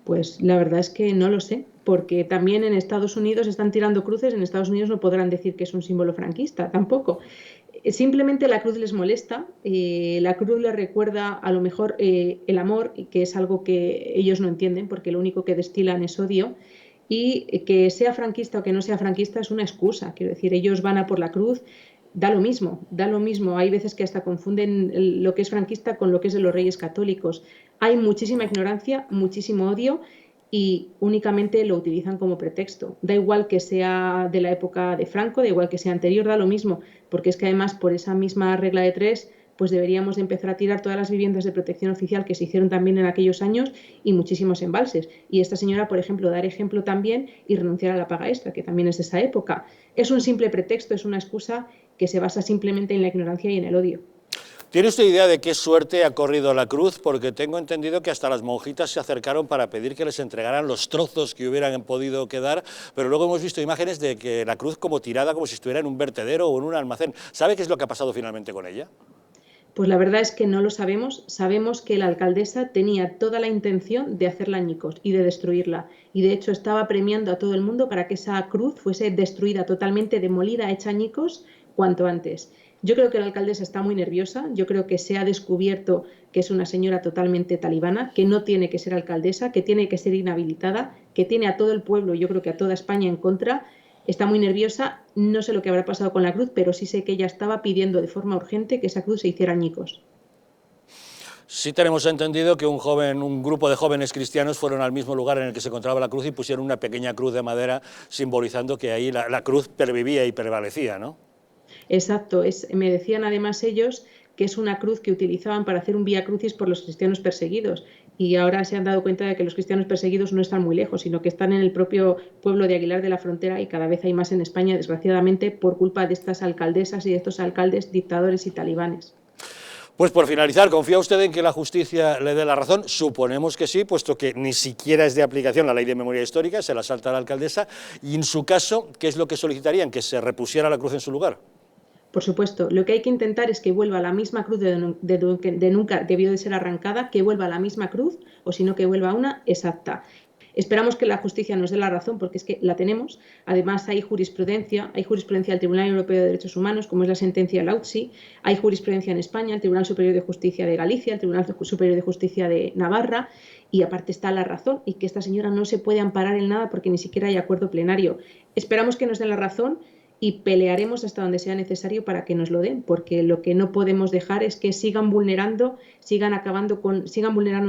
P: Pues la verdad es que no lo sé, porque también en Estados Unidos están tirando cruces, en Estados Unidos no podrán decir que es un símbolo franquista, tampoco. Simplemente la cruz les molesta, la cruz les recuerda a lo mejor el amor, que es algo que ellos no entienden, porque lo único que destilan es odio, y que sea franquista o que no sea franquista es una excusa, quiero decir, ellos van a por la cruz. Da lo mismo, hay veces que hasta confunden lo que es franquista con lo que es de los Reyes Católicos. Hay muchísima ignorancia, muchísimo odio y únicamente lo utilizan como pretexto. Da igual que sea de la época de Franco, da igual que sea anterior, da lo mismo, porque es que además por esa misma regla de tres, pues deberíamos de empezar a tirar todas las viviendas de protección oficial que se hicieron también en aquellos años y muchísimos embalses. Y esta señora, por ejemplo, dar ejemplo también y renunciar a la paga extra, que también es de esa época. Es un simple pretexto, es una excusa que se basa simplemente en la ignorancia y en el odio.
A: ¿Tiene usted idea de qué suerte ha corrido la cruz? Porque tengo entendido que hasta las monjitas se acercaron para pedir que les entregaran los trozos que hubieran podido quedar, pero luego hemos visto imágenes de que la cruz como tirada, como si estuviera en un vertedero o en un almacén. ¿Sabe qué es lo que ha pasado finalmente con ella?
P: Pues la verdad es que no lo sabemos. Sabemos que la alcaldesa tenía toda la intención de hacerla añicos y de destruirla. Y de hecho estaba premiando a todo el mundo para que esa cruz fuese destruida totalmente, demolida, hecha añicos cuanto antes. Yo creo que la alcaldesa está muy nerviosa. Yo creo que se ha descubierto que es una señora totalmente talibana, que no tiene que ser alcaldesa, que tiene que ser inhabilitada, que tiene a todo el pueblo, yo creo que a toda España en contra. Está muy nerviosa, no sé lo que habrá pasado con la cruz, pero sí sé que ella estaba pidiendo de forma urgente que esa cruz se hiciera añicos.
A: Sí tenemos entendido que un grupo de jóvenes cristianos fueron al mismo lugar en el que se encontraba la cruz y pusieron una pequeña cruz de madera simbolizando que ahí la cruz pervivía y prevalecía, ¿no?
P: Exacto, me decían además ellos que es una cruz que utilizaban para hacer un vía crucis por los cristianos perseguidos. Y ahora se han dado cuenta de que los cristianos perseguidos no están muy lejos, sino que están en el propio pueblo de Aguilar de la Frontera y cada vez hay más en España, desgraciadamente, por culpa de estas alcaldesas y de estos alcaldes dictadores y talibanes.
A: Pues por finalizar, ¿confía usted en que la justicia le dé la razón? Suponemos que sí, puesto que ni siquiera es de aplicación la ley de memoria histórica, se la salta la alcaldesa, y en su caso, ¿qué es lo que solicitarían? ¿Que se repusiera la cruz en su lugar?
P: Por supuesto, lo que hay que intentar es que vuelva la misma cruz de nunca debió de ser arrancada, que vuelva la misma cruz, o si no que vuelva una exacta. Esperamos que la justicia nos dé la razón, porque es que la tenemos. Además hay jurisprudencia del Tribunal Europeo de Derechos Humanos, como es la sentencia Lauzi, hay jurisprudencia en España, el Tribunal Superior de Justicia de Galicia, el Tribunal Superior de Justicia de Navarra, y aparte está la razón, y que esta señora no se puede amparar en nada porque ni siquiera hay acuerdo plenario. Esperamos que nos den la razón y pelearemos hasta donde sea necesario para que nos lo den, porque lo que no podemos dejar es que sigan vulnerando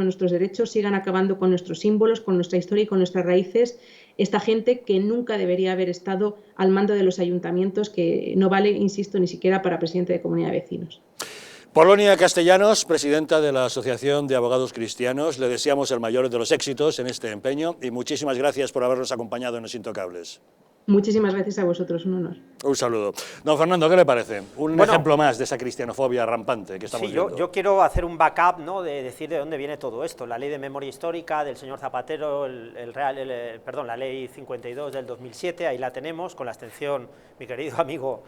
P: nuestros derechos, sigan acabando con nuestros símbolos, con nuestra historia y con nuestras raíces, esta gente que nunca debería haber estado al mando de los ayuntamientos, que no vale, insisto, ni siquiera para presidente de comunidad de vecinos.
A: Polonia Castellanos, presidenta de la Asociación de Abogados Cristianos, le deseamos el mayor de los éxitos en este empeño y muchísimas gracias por habernos acompañado en Los Intocables.
P: Muchísimas gracias a vosotros, un honor.
A: Un saludo. Don Fernando, ¿qué le parece? Un ejemplo más de esa cristianofobia rampante que estamos viendo.
E: Yo quiero hacer un backup, ¿no?, de decir de dónde viene todo esto. La ley de memoria histórica del señor Zapatero, la ley 52 del 2007, ahí la tenemos, con la abstención, mi querido amigo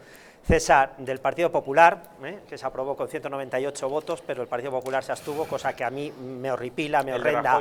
E: César, del Partido Popular, que se aprobó con 198 votos, pero el Partido Popular se abstuvo, cosa que a mí me horripila, me horrenda.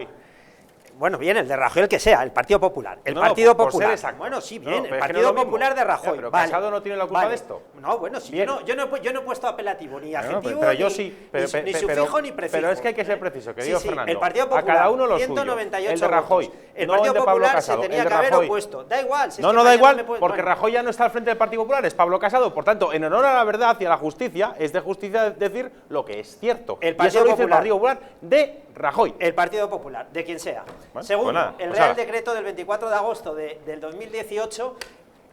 E: Bueno, bien, el de Rajoy, el que sea, el Partido Popular. El Partido Popular. Bueno, sí, bien, el Partido Popular de Rajoy.
C: Pero Casado no tiene la culpa de esto.
E: No, bueno, sí, yo no he puesto apelativo ni adjetivo,
C: pero yo sí,
E: ni sufijo ni prefijo.
C: Pero es que hay que ser preciso, querido Fernando.
E: El Partido Popular,
C: a cada uno lo
E: 198
C: suyo. El de Rajoy,
E: el
C: no
E: Partido
C: el de Pablo
E: Popular
C: Casado,
E: se tenía
C: el de
E: que haber
C: Rajoy.
E: opuesto. Da igual.
C: No da igual, porque Rajoy ya no está al frente del Partido Popular, es Pablo Casado. Por tanto, en honor a la verdad y a la justicia, es de justicia decir lo que es cierto.
E: El Partido
C: Popular. El Partido Popular de Rajoy.
E: El Partido Popular, de quien sea.
C: Bueno,
E: Segundo, el Real Decreto del 24 de agosto del 2018,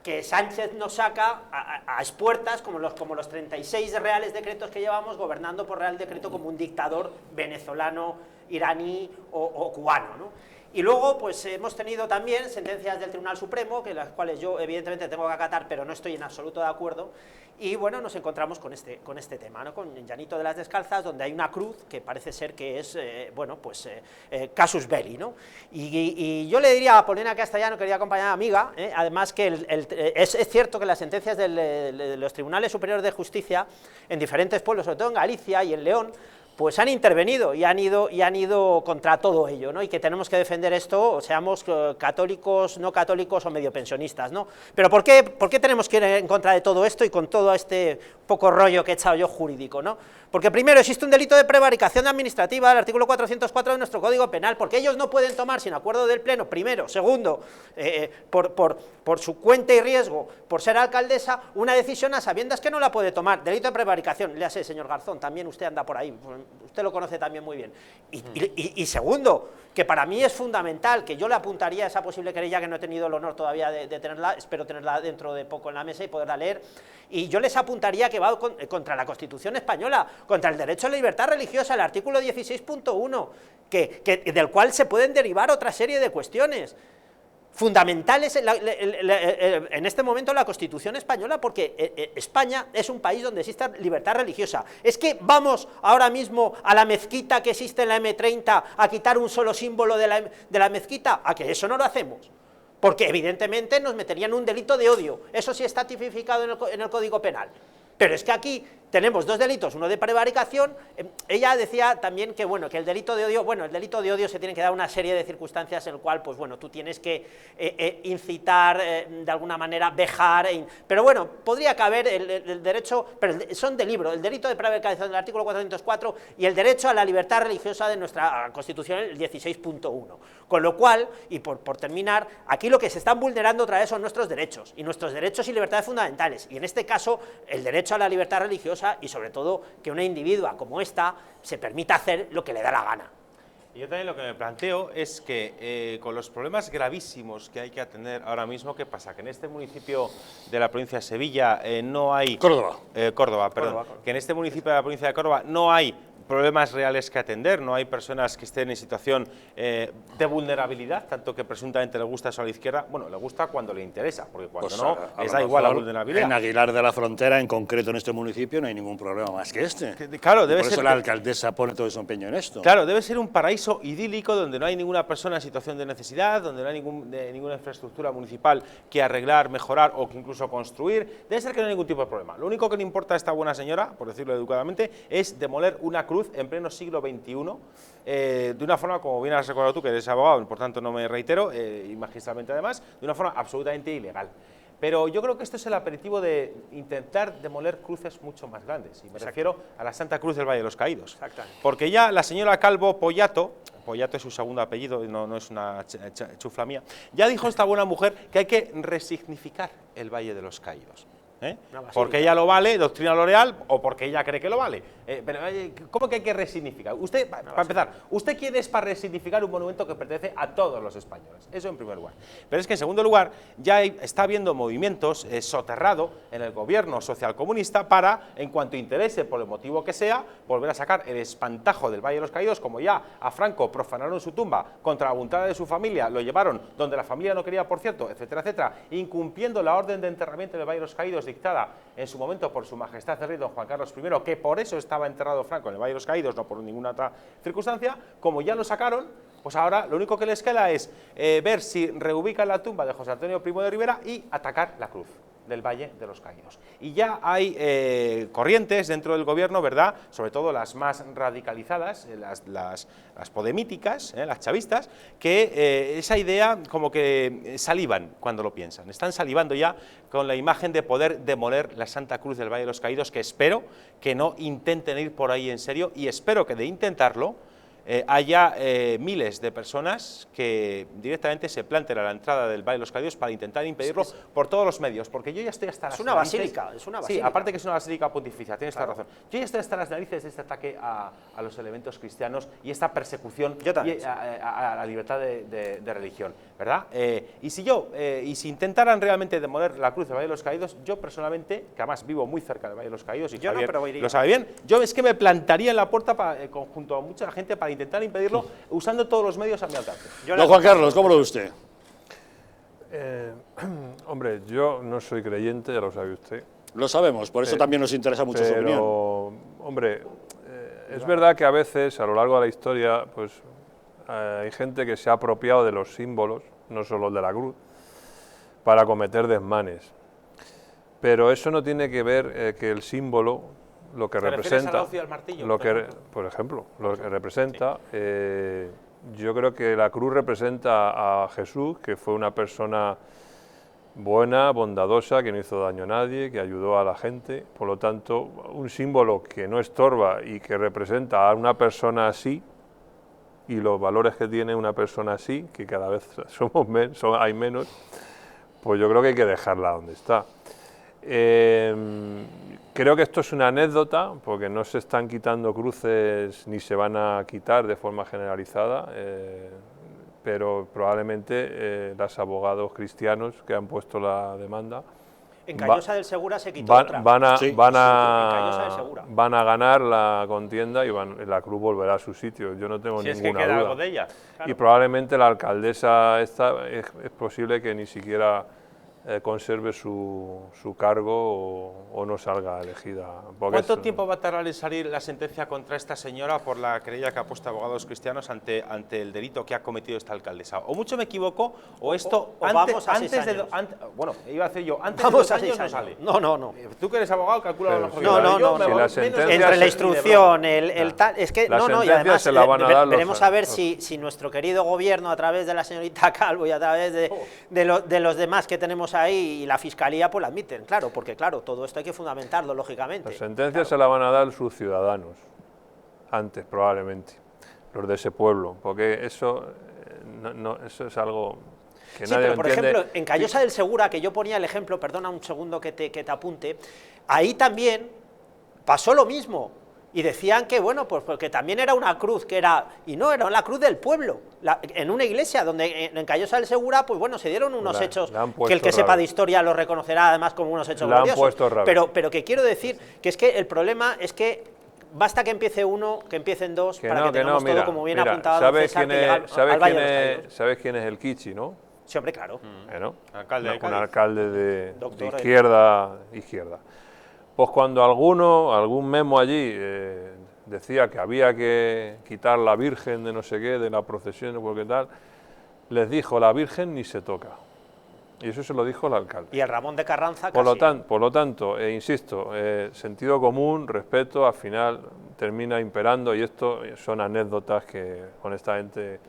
E: que Sánchez nos saca a expuertas, como los 36 reales decretos que llevamos, gobernando por Real Decreto como un dictador venezolano, iraní o cubano, ¿no? Y luego, pues hemos tenido también sentencias del Tribunal Supremo, que las cuales yo evidentemente tengo que acatar, pero no estoy en absoluto de acuerdo. Y bueno, nos encontramos con este tema, ¿no? Con Llanito de las Descalzas, donde hay una cruz que parece ser que es, bueno, pues casus belli, ¿no? Y yo le diría a Polina Castellano, querida compañera amiga, además que es cierto que las sentencias de los Tribunales Superiores de Justicia en diferentes pueblos, sobre todo en Galicia y en León, pues han intervenido y han ido contra todo ello, ¿no? Y que tenemos que defender esto, seamos católicos, no católicos o medio pensionistas, ¿no? Pero ¿por qué tenemos que ir en contra de todo esto y con todo este poco rollo que he echado yo jurídico, ¿no? Porque primero existe un delito de prevaricación administrativa, el artículo 404 de nuestro Código Penal, porque ellos no pueden tomar sin acuerdo del Pleno, primero. Segundo, por su cuenta y riesgo, por ser alcaldesa, una decisión a sabiendas que no la puede tomar. Delito de prevaricación, léase, señor Garzón, también usted anda por ahí, usted lo conoce también muy bien. Y segundo, que para mí es fundamental, que yo le apuntaría a esa posible querella, que no he tenido el honor todavía de tenerla, espero tenerla dentro de poco en la mesa y poderla leer, y yo les apuntaría que va contra la Constitución española, contra el derecho a la libertad religiosa, el artículo 16.1, del cual se pueden derivar otra serie de cuestiones fundamentales en este momento en la Constitución española, porque España es un país donde existe libertad religiosa. Es que vamos ahora mismo a la mezquita que existe en la M30 a quitar un solo símbolo de la mezquita, a que eso no lo hacemos, porque evidentemente nos meterían un delito de odio. Eso sí está tipificado en el Código Penal. Pero es que aquí tenemos dos delitos, uno de prevaricación. Ella decía también que, bueno, que el delito de odio, se tiene que dar una serie de circunstancias en el cual, pues bueno, tú tienes que incitar, de alguna manera, vejar, pero bueno, podría caber el derecho, pero son de libro, el delito de prevaricación del artículo 404 y el derecho a la libertad religiosa de nuestra Constitución, el 16.1. Con lo cual, y por terminar, aquí lo que se están vulnerando otra vez son nuestros derechos y libertades fundamentales, y en este caso, el derecho a la libertad religiosa, y sobre todo que una individua como esta se permita hacer lo que le da la gana.
C: Yo también lo que me planteo es que con los problemas gravísimos que hay que atender ahora mismo, ¿qué pasa? Que en este municipio de la provincia de Sevilla no hay... Córdoba, perdón. Que en este municipio de la provincia de Córdoba no hay problemas reales que atender, no hay personas que estén en situación de vulnerabilidad, tanto que presuntamente le gusta eso a la izquierda. Bueno, le gusta cuando le interesa, porque cuando pues no, les da igual la vulnerabilidad.
A: En Aguilar de la Frontera, en concreto en este municipio, no hay ningún problema más que este.
C: Claro, debe
A: ser. Por eso la alcaldesa pone todo su empeño en esto.
C: Claro, debe ser un paraíso idílico donde no hay ninguna persona en situación de necesidad, donde no hay ninguna infraestructura municipal que arreglar, mejorar o que incluso construir. Debe ser que no hay ningún tipo de problema. Lo único que le importa a esta buena señora, por decirlo educadamente, es demoler una cruz en pleno siglo XXI, de una forma, como bien has recordado tú, que eres abogado, por tanto no me reitero, y magistralmente además, de una forma absolutamente ilegal. Pero yo creo que esto es el aperitivo de intentar demoler cruces mucho más grandes, y me refiero a la Santa Cruz del Valle de los Caídos. Porque ya la señora Calvo Pollato es su segundo apellido, no es una chufla mía, ya dijo esta buena mujer que hay que resignificar el Valle de los Caídos. Porque ella lo vale, doctrina L'Oreal, o porque ella cree que lo vale. Pero ¿cómo que hay que resignificar? Usted, para empezar, ¿usted quién es para resignificar un monumento que pertenece a todos los españoles? Eso en primer lugar. Pero es que en segundo lugar, ya está habiendo movimientos soterrado en el gobierno socialcomunista para, en cuanto interese, por el motivo que sea, volver a sacar el espantajo del Valle de los Caídos, como ya a Franco profanaron su tumba contra la voluntad de su familia, lo llevaron donde la familia no quería, por cierto, etcétera, etcétera, incumpliendo la orden de enterramiento del Valle de los Caídos dictada en su momento por su majestad el rey don Juan Carlos I, que por eso estaba enterrado Franco en el Valle de los Caídos, no por ninguna otra circunstancia. Como ya lo sacaron, pues ahora lo único que les queda es ver si reubican la tumba de José Antonio Primo de Rivera y atacar la cruz. del Valle de los Caídos. Y ya hay corrientes dentro del gobierno, ¿verdad?, sobre todo las más radicalizadas, las podemíticas, las chavistas, que esa idea como que salivan cuando lo piensan. Están salivando ya con la imagen de poder demoler la Santa Cruz del Valle de los Caídos, que espero que no intenten ir por ahí en serio, y espero que de intentarlo haya miles de personas que directamente se planten a la entrada del Valle de los Caídos para intentar impedirlo por todos los medios, porque yo ya estoy hasta las narices.
E: Es una basílica.
C: Sí, aparte que es una basílica pontificia, tienes toda razón. Yo ya estoy hasta las narices de este ataque a los elementos cristianos y esta persecución a la libertad de religión, ¿verdad? Y si intentaran realmente demoler la cruz del Valle de los Caídos, yo personalmente, que además vivo muy cerca del Valle de los Caídos, y Javier lo sabe bien, yo es que me plantaría en la puerta junto a mucha gente para intentar impedirlo usando todos los medios a mi alcance.
A: Don Juan Carlos, ¿cómo lo ve usted?
B: Hombre, yo no soy creyente, ya lo sabe usted.
A: Lo sabemos, por eso también nos interesa mucho su opinión.
B: Hombre, es verdad que a veces, a lo largo de la historia, pues hay gente que se ha apropiado de los símbolos, no solo el de la cruz, para cometer desmanes. Pero eso no tiene que ver que el símbolo, lo que representa, por ejemplo, lo que representa, yo creo que la cruz representa a Jesús, que fue una persona buena, bondadosa, que no hizo daño a nadie, que ayudó a la gente. Por lo tanto, un símbolo que no estorba y que representa a una persona así, y los valores que tiene una persona así, que cada vez hay menos, pues yo creo que hay que dejarla donde está. Creo que esto es una anécdota, porque no se están quitando cruces ni se van a quitar de forma generalizada, pero probablemente los abogados cristianos que han puesto la demanda
E: en Callosa del Segura se quitó otra.
B: Van a ganar la contienda y la cruz volverá a su sitio. Yo no tengo ninguna duda.
C: Algo de ella. Claro.
B: Y probablemente la alcaldesa esta es posible que ni siquiera conserve su cargo o no salga elegida.
C: ¿Cuánto tiempo va a tardar en salir la sentencia contra esta señora por la querella que ha puesto abogados cristianos ante el delito que ha cometido esta alcaldesa? O mucho me iquivoco, o esto antes de 6 años. Bueno, iba a decir yo, antes de 2 años no sale.
E: No.
C: Tú que eres abogado, calcula lo mejor.
E: No. Entre la instrucción, el tal, es que no, y además veremos a ver si nuestro querido gobierno, a través de la señorita Calvo y a través de los demás que tenemos ahí y la fiscalía, pues la admiten, claro, porque claro, todo esto hay que fundamentarlo, lógicamente.
B: La sentencia se la van a dar sus ciudadanos, antes probablemente, los de ese pueblo, porque eso, eso es algo que nadie
E: pero por
B: entiende.
E: ejemplo, en Callosa del Segura, que yo ponía el ejemplo, perdona un segundo que te apunte, ahí también pasó lo mismo. Y decían que, bueno, pues porque también era una cruz que era, y no, era la cruz del pueblo, en una iglesia, donde en Callosa del Segura, pues bueno, se dieron unos hechos que el que sepa de historia lo reconocerá además como unos hechos gloriosos. Pero que quiero decir que es que el problema es que basta que empiece uno, que empiecen dos, para que tengamos todo como bien apuntado.
B: ¿Sabes quién es el Kichi, no?
E: Sí, hombre, claro.
B: Bueno, un alcalde de izquierda. Pues cuando algún memo allí decía que había que quitar la Virgen de no sé qué, de la procesión o qué tal, les dijo, la Virgen ni se toca. Y eso se lo dijo el alcalde.
E: Y el Ramón de Carranza
B: Por lo tanto, insisto, sentido común, respeto, al final termina imperando, y esto son anécdotas que honestamente...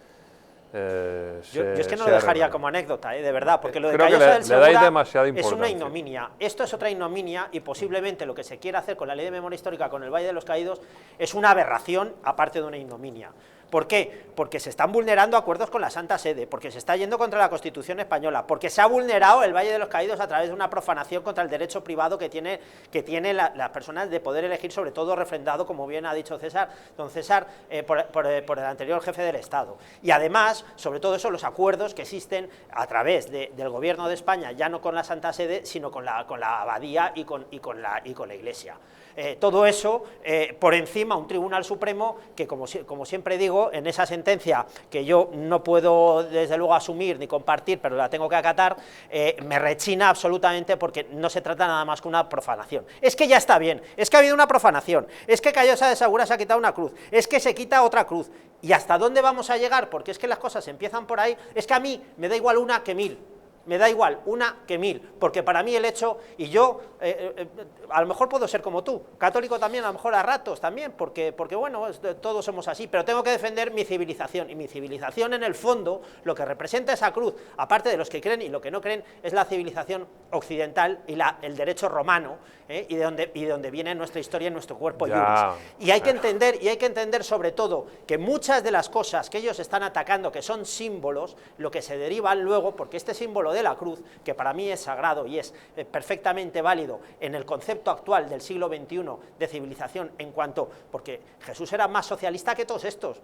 E: yo es que no lo dejaría como anécdota, de verdad, porque lo de
B: Creo
E: Callosa del
B: Segura
E: es una ignominia. Esto es otra ignominia, y posiblemente lo que se quiere hacer con la ley de memoria histórica, con el Valle de los Caídos, es una aberración aparte de una ignominia. ¿Por qué? Porque se están vulnerando acuerdos con la Santa Sede, porque se está yendo contra la Constitución española, porque se ha vulnerado el Valle de los Caídos a través de una profanación contra el derecho privado que tiene las personas de poder elegir, sobre todo refrendado, como bien ha dicho don César, por el anterior jefe del Estado. Y además, sobre todo eso, los acuerdos que existen a través del Gobierno de España, ya no con la Santa Sede, sino con la Abadía y con la Iglesia. Todo eso por encima un Tribunal Supremo que, como siempre digo, en esa sentencia que yo no puedo desde luego asumir ni compartir, pero la tengo que acatar, me rechina absolutamente, porque no se trata nada más que una profanación. Es que ya está bien, es que ha habido una profanación, es que Callosa de Segura se ha quitado una cruz, es que se quita otra cruz, ¿y hasta dónde vamos a llegar? Porque es que las cosas empiezan por ahí. Es que a mí me da igual una que 1000. Me da igual una que mil, porque para mí el hecho, y yo a lo mejor puedo ser como tú, católico también, a lo mejor a ratos también, porque bueno, todos somos así, pero tengo que defender mi civilización, y mi civilización en el fondo, lo que representa esa cruz, aparte de los que creen y lo que no creen, es la civilización occidental y el derecho romano, y de donde viene nuestra historia y nuestro cuerpo iuris. Y hay que entender sobre todo que muchas de las cosas que ellos están atacando, que son símbolos, lo que se derivan luego, porque este símbolo de la cruz, que para mí es sagrado y es perfectamente válido en el concepto actual del siglo XXI de civilización, porque Jesús era más socialista que todos estos,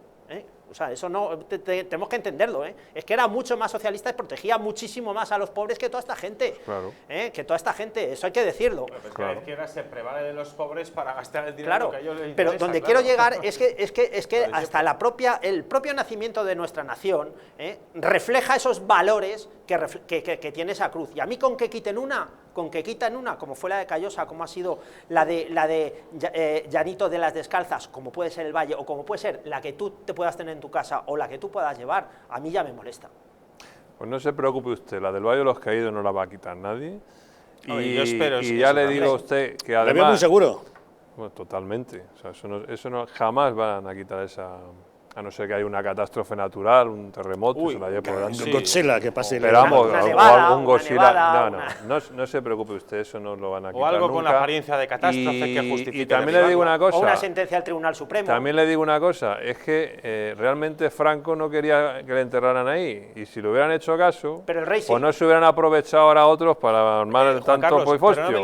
E: o sea, eso no, tenemos que entenderlo, es que era mucho más socialista y protegía muchísimo más a los pobres que toda esta gente, que toda esta gente, eso hay que decirlo.
C: Que la izquierda se prevale de los pobres para gastar el dinero que a ellos les interesa.
E: Pero donde quiero llegar es que hasta el propio nacimiento de nuestra nación refleja esos valores que tiene esa cruz, y a mí con que quiten una, como fue la de Callosa, como ha sido la de Llanito de las Descalzas, como puede ser el Valle, o como puede ser la que tú te puedas tener en tu casa, o la que tú puedas llevar, a mí ya me molesta.
B: Pues no se preocupe usted, la del Valle de los Caídos no la va a quitar nadie.
C: Yo espero,
B: y ya le digo a usted que además...
A: ¿Le veo muy seguro?
B: Bueno, totalmente. O sea, eso no jamás van a quitar esa... A no ser que haya una catástrofe natural, un terremoto, se la lleve por delante.
A: Godzilla, que pase.
B: Pero vamos,
E: una nevada,
B: un Godzilla.
E: una
B: No se preocupe usted, eso no lo van a quitar.
C: O algo
B: nunca.
C: con la apariencia de catástrofe que justifique.
B: Y también le digo una cosa.
E: O una sentencia del Tribunal Supremo.
B: También le digo una cosa, es que realmente Franco no quería que le enterraran ahí. Y si le hubieran hecho caso,
E: pero el rey sí.
B: Pues no se hubieran aprovechado ahora otros para armar tanto poifostio.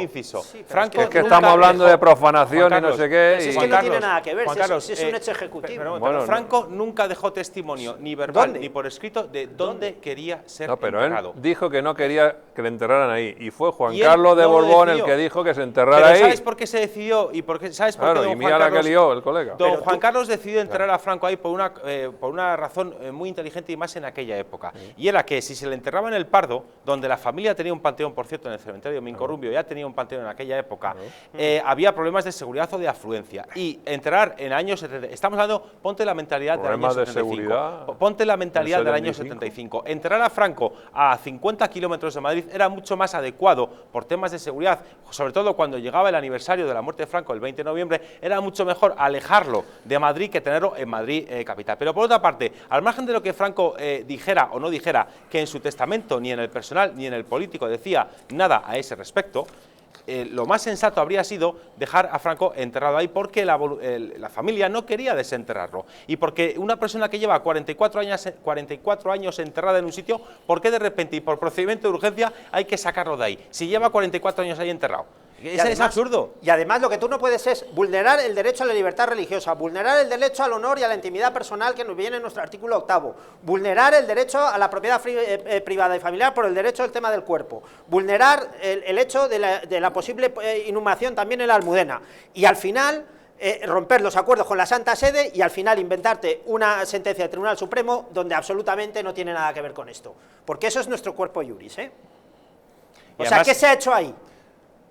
C: Franco,
B: es que estamos hablando de profanación y no sé qué.
E: Es que no tiene nada que ver, si es un hecho ejecutivo.
C: Pero Franco nunca dejó testimonio, ni verbal ni por escrito, de dónde quería ser enterrado.
B: Él dijo que no quería que le enterraran ahí, y fue Juan Carlos de Borbón el que dijo que se enterrara ahí.
C: ¿Sabes por qué se decidió? ¿Sabes por qué
B: y mira la que lió el colega.
C: Don Juan Carlos decidió enterrar a Franco ahí por una razón muy inteligente, y más en aquella época. Y era que si se le enterraba en el Pardo, donde la familia tenía un panteón, por cierto, en el cementerio de Mincorrumbio ya tenía un panteón en aquella época, había problemas de seguridad o de afluencia. Y enterrar en años 70, estamos hablando, ponte la mentalidad del año 75. Ponte la mentalidad del año 75. Enterrar a Franco a 50 kilómetros de Madrid era mucho más adecuado por temas de seguridad, sobre todo cuando llegaba el aniversario de la muerte de Franco, el 20 de noviembre, era mucho mejor alejarlo de Madrid que tenerlo en Madrid capital. Pero por otra parte, al margen de lo que Franco dijera o no dijera, que en su testamento, ni en el personal ni en el político decía nada a ese respecto, lo más sensato habría sido dejar a Franco enterrado ahí, porque la familia no quería desenterrarlo, y porque una persona que lleva 44 años enterrada en un sitio, ¿por qué de repente y por procedimiento de urgencia hay que sacarlo de ahí, si lleva 44 años ahí enterrado? Es absurdo.
E: Y además lo que tú no puedes es vulnerar el derecho a la libertad religiosa, vulnerar el derecho al honor y a la intimidad personal que nos viene en nuestro artículo 8º, vulnerar el derecho a la propiedad privada y familiar por el derecho al tema del cuerpo, vulnerar el hecho de la posible inhumación también en la Almudena, y al final romper los acuerdos con la Santa Sede, y al final inventarte una sentencia del Tribunal Supremo donde absolutamente no tiene nada que ver con esto, porque eso es nuestro cuerpo iuris, O sea, ¿qué se ha hecho ahí?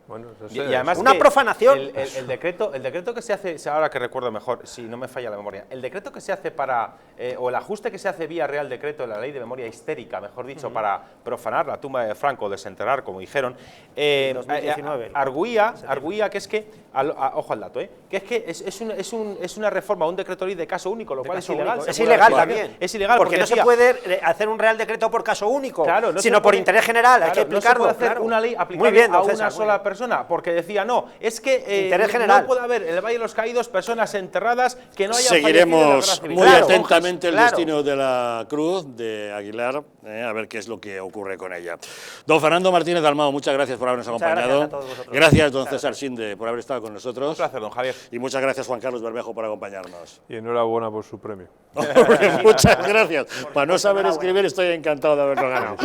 B: Bueno,
C: y además
E: una profanación.
C: El decreto que se hace, ahora que recuerdo mejor, si no me falla la memoria, el decreto que se hace o el ajuste que se hace vía Real Decreto de la Ley de Memoria Histérica, mejor dicho, para profanar la tumba de Franco, desenterrar, como dijeron,
E: 2019.
C: arguía que es que, ojo al dato, que es que es una reforma, un decreto ley de caso único, lo cual es ilegal.
E: Es ilegal también.
C: Es ilegal
E: porque no se puede hacer un Real Decreto por caso único, sino por interés general, hay que explicarlo.
C: No se puede hacer una ley aplicable a una sola persona, porque decía, no, es que no puede haber en el Valle de los Caídos personas enterradas que no hayan
A: Seguiremos muy atentamente el destino de la cruz de Aguilar, a ver qué es lo que ocurre con ella. Don Fernando Martínez Dalmau, muchas gracias por habernos acompañado. Gracias, don César Sinde, por haber estado con nosotros.
C: Un placer, don Javier.
A: Y muchas gracias, Juan Carlos Bermejo, por acompañarnos.
B: Y enhorabuena por su premio.
A: Muchas gracias. Para no saber escribir, estoy encantado de haberlo ganado.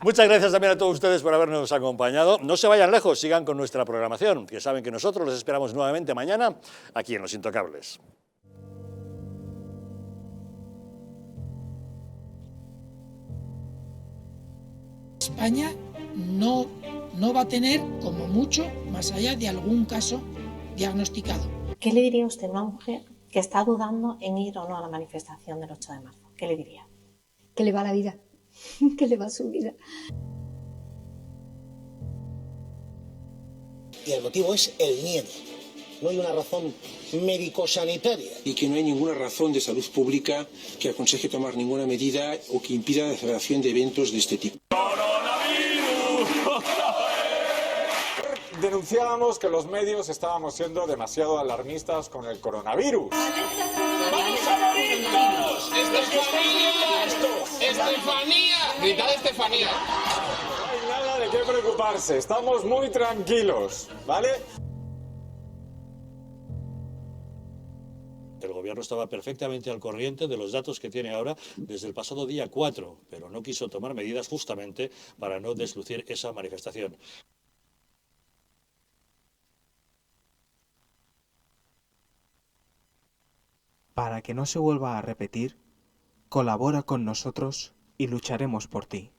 A: Muchas gracias también a todos ustedes por habernos acompañado. No se vayan lejos, sigan con nuestra programación, que saben que nosotros los esperamos nuevamente mañana aquí en Los Intocables.
F: España no va a tener, como mucho, más allá de algún caso diagnosticado.
G: ¿Qué le diría usted a una mujer que está dudando en ir o no a la manifestación del 8 de marzo? ¿Qué le diría?
Q: Que le va la vida.
G: que le va a su vida.
H: Y el motivo es el miedo. No hay una razón médico-sanitaria.
I: Y que no hay ninguna razón de salud pública que aconseje tomar ninguna medida o que impida la celebración de eventos de este tipo.
J: Denunciábamos que los medios estábamos siendo demasiado alarmistas con el coronavirus.
K: ¡Vamos a morir todos! ¡Estefanía! Gritad Estefanía.
J: No hay nada de qué preocuparse, estamos muy tranquilos, ¿vale?
A: El gobierno estaba perfectamente al corriente de los datos que tiene ahora desde el pasado día 4, pero no quiso tomar medidas justamente para no deslucir esa manifestación.
L: Para que no se vuelva a repetir, colabora con nosotros y lucharemos por ti.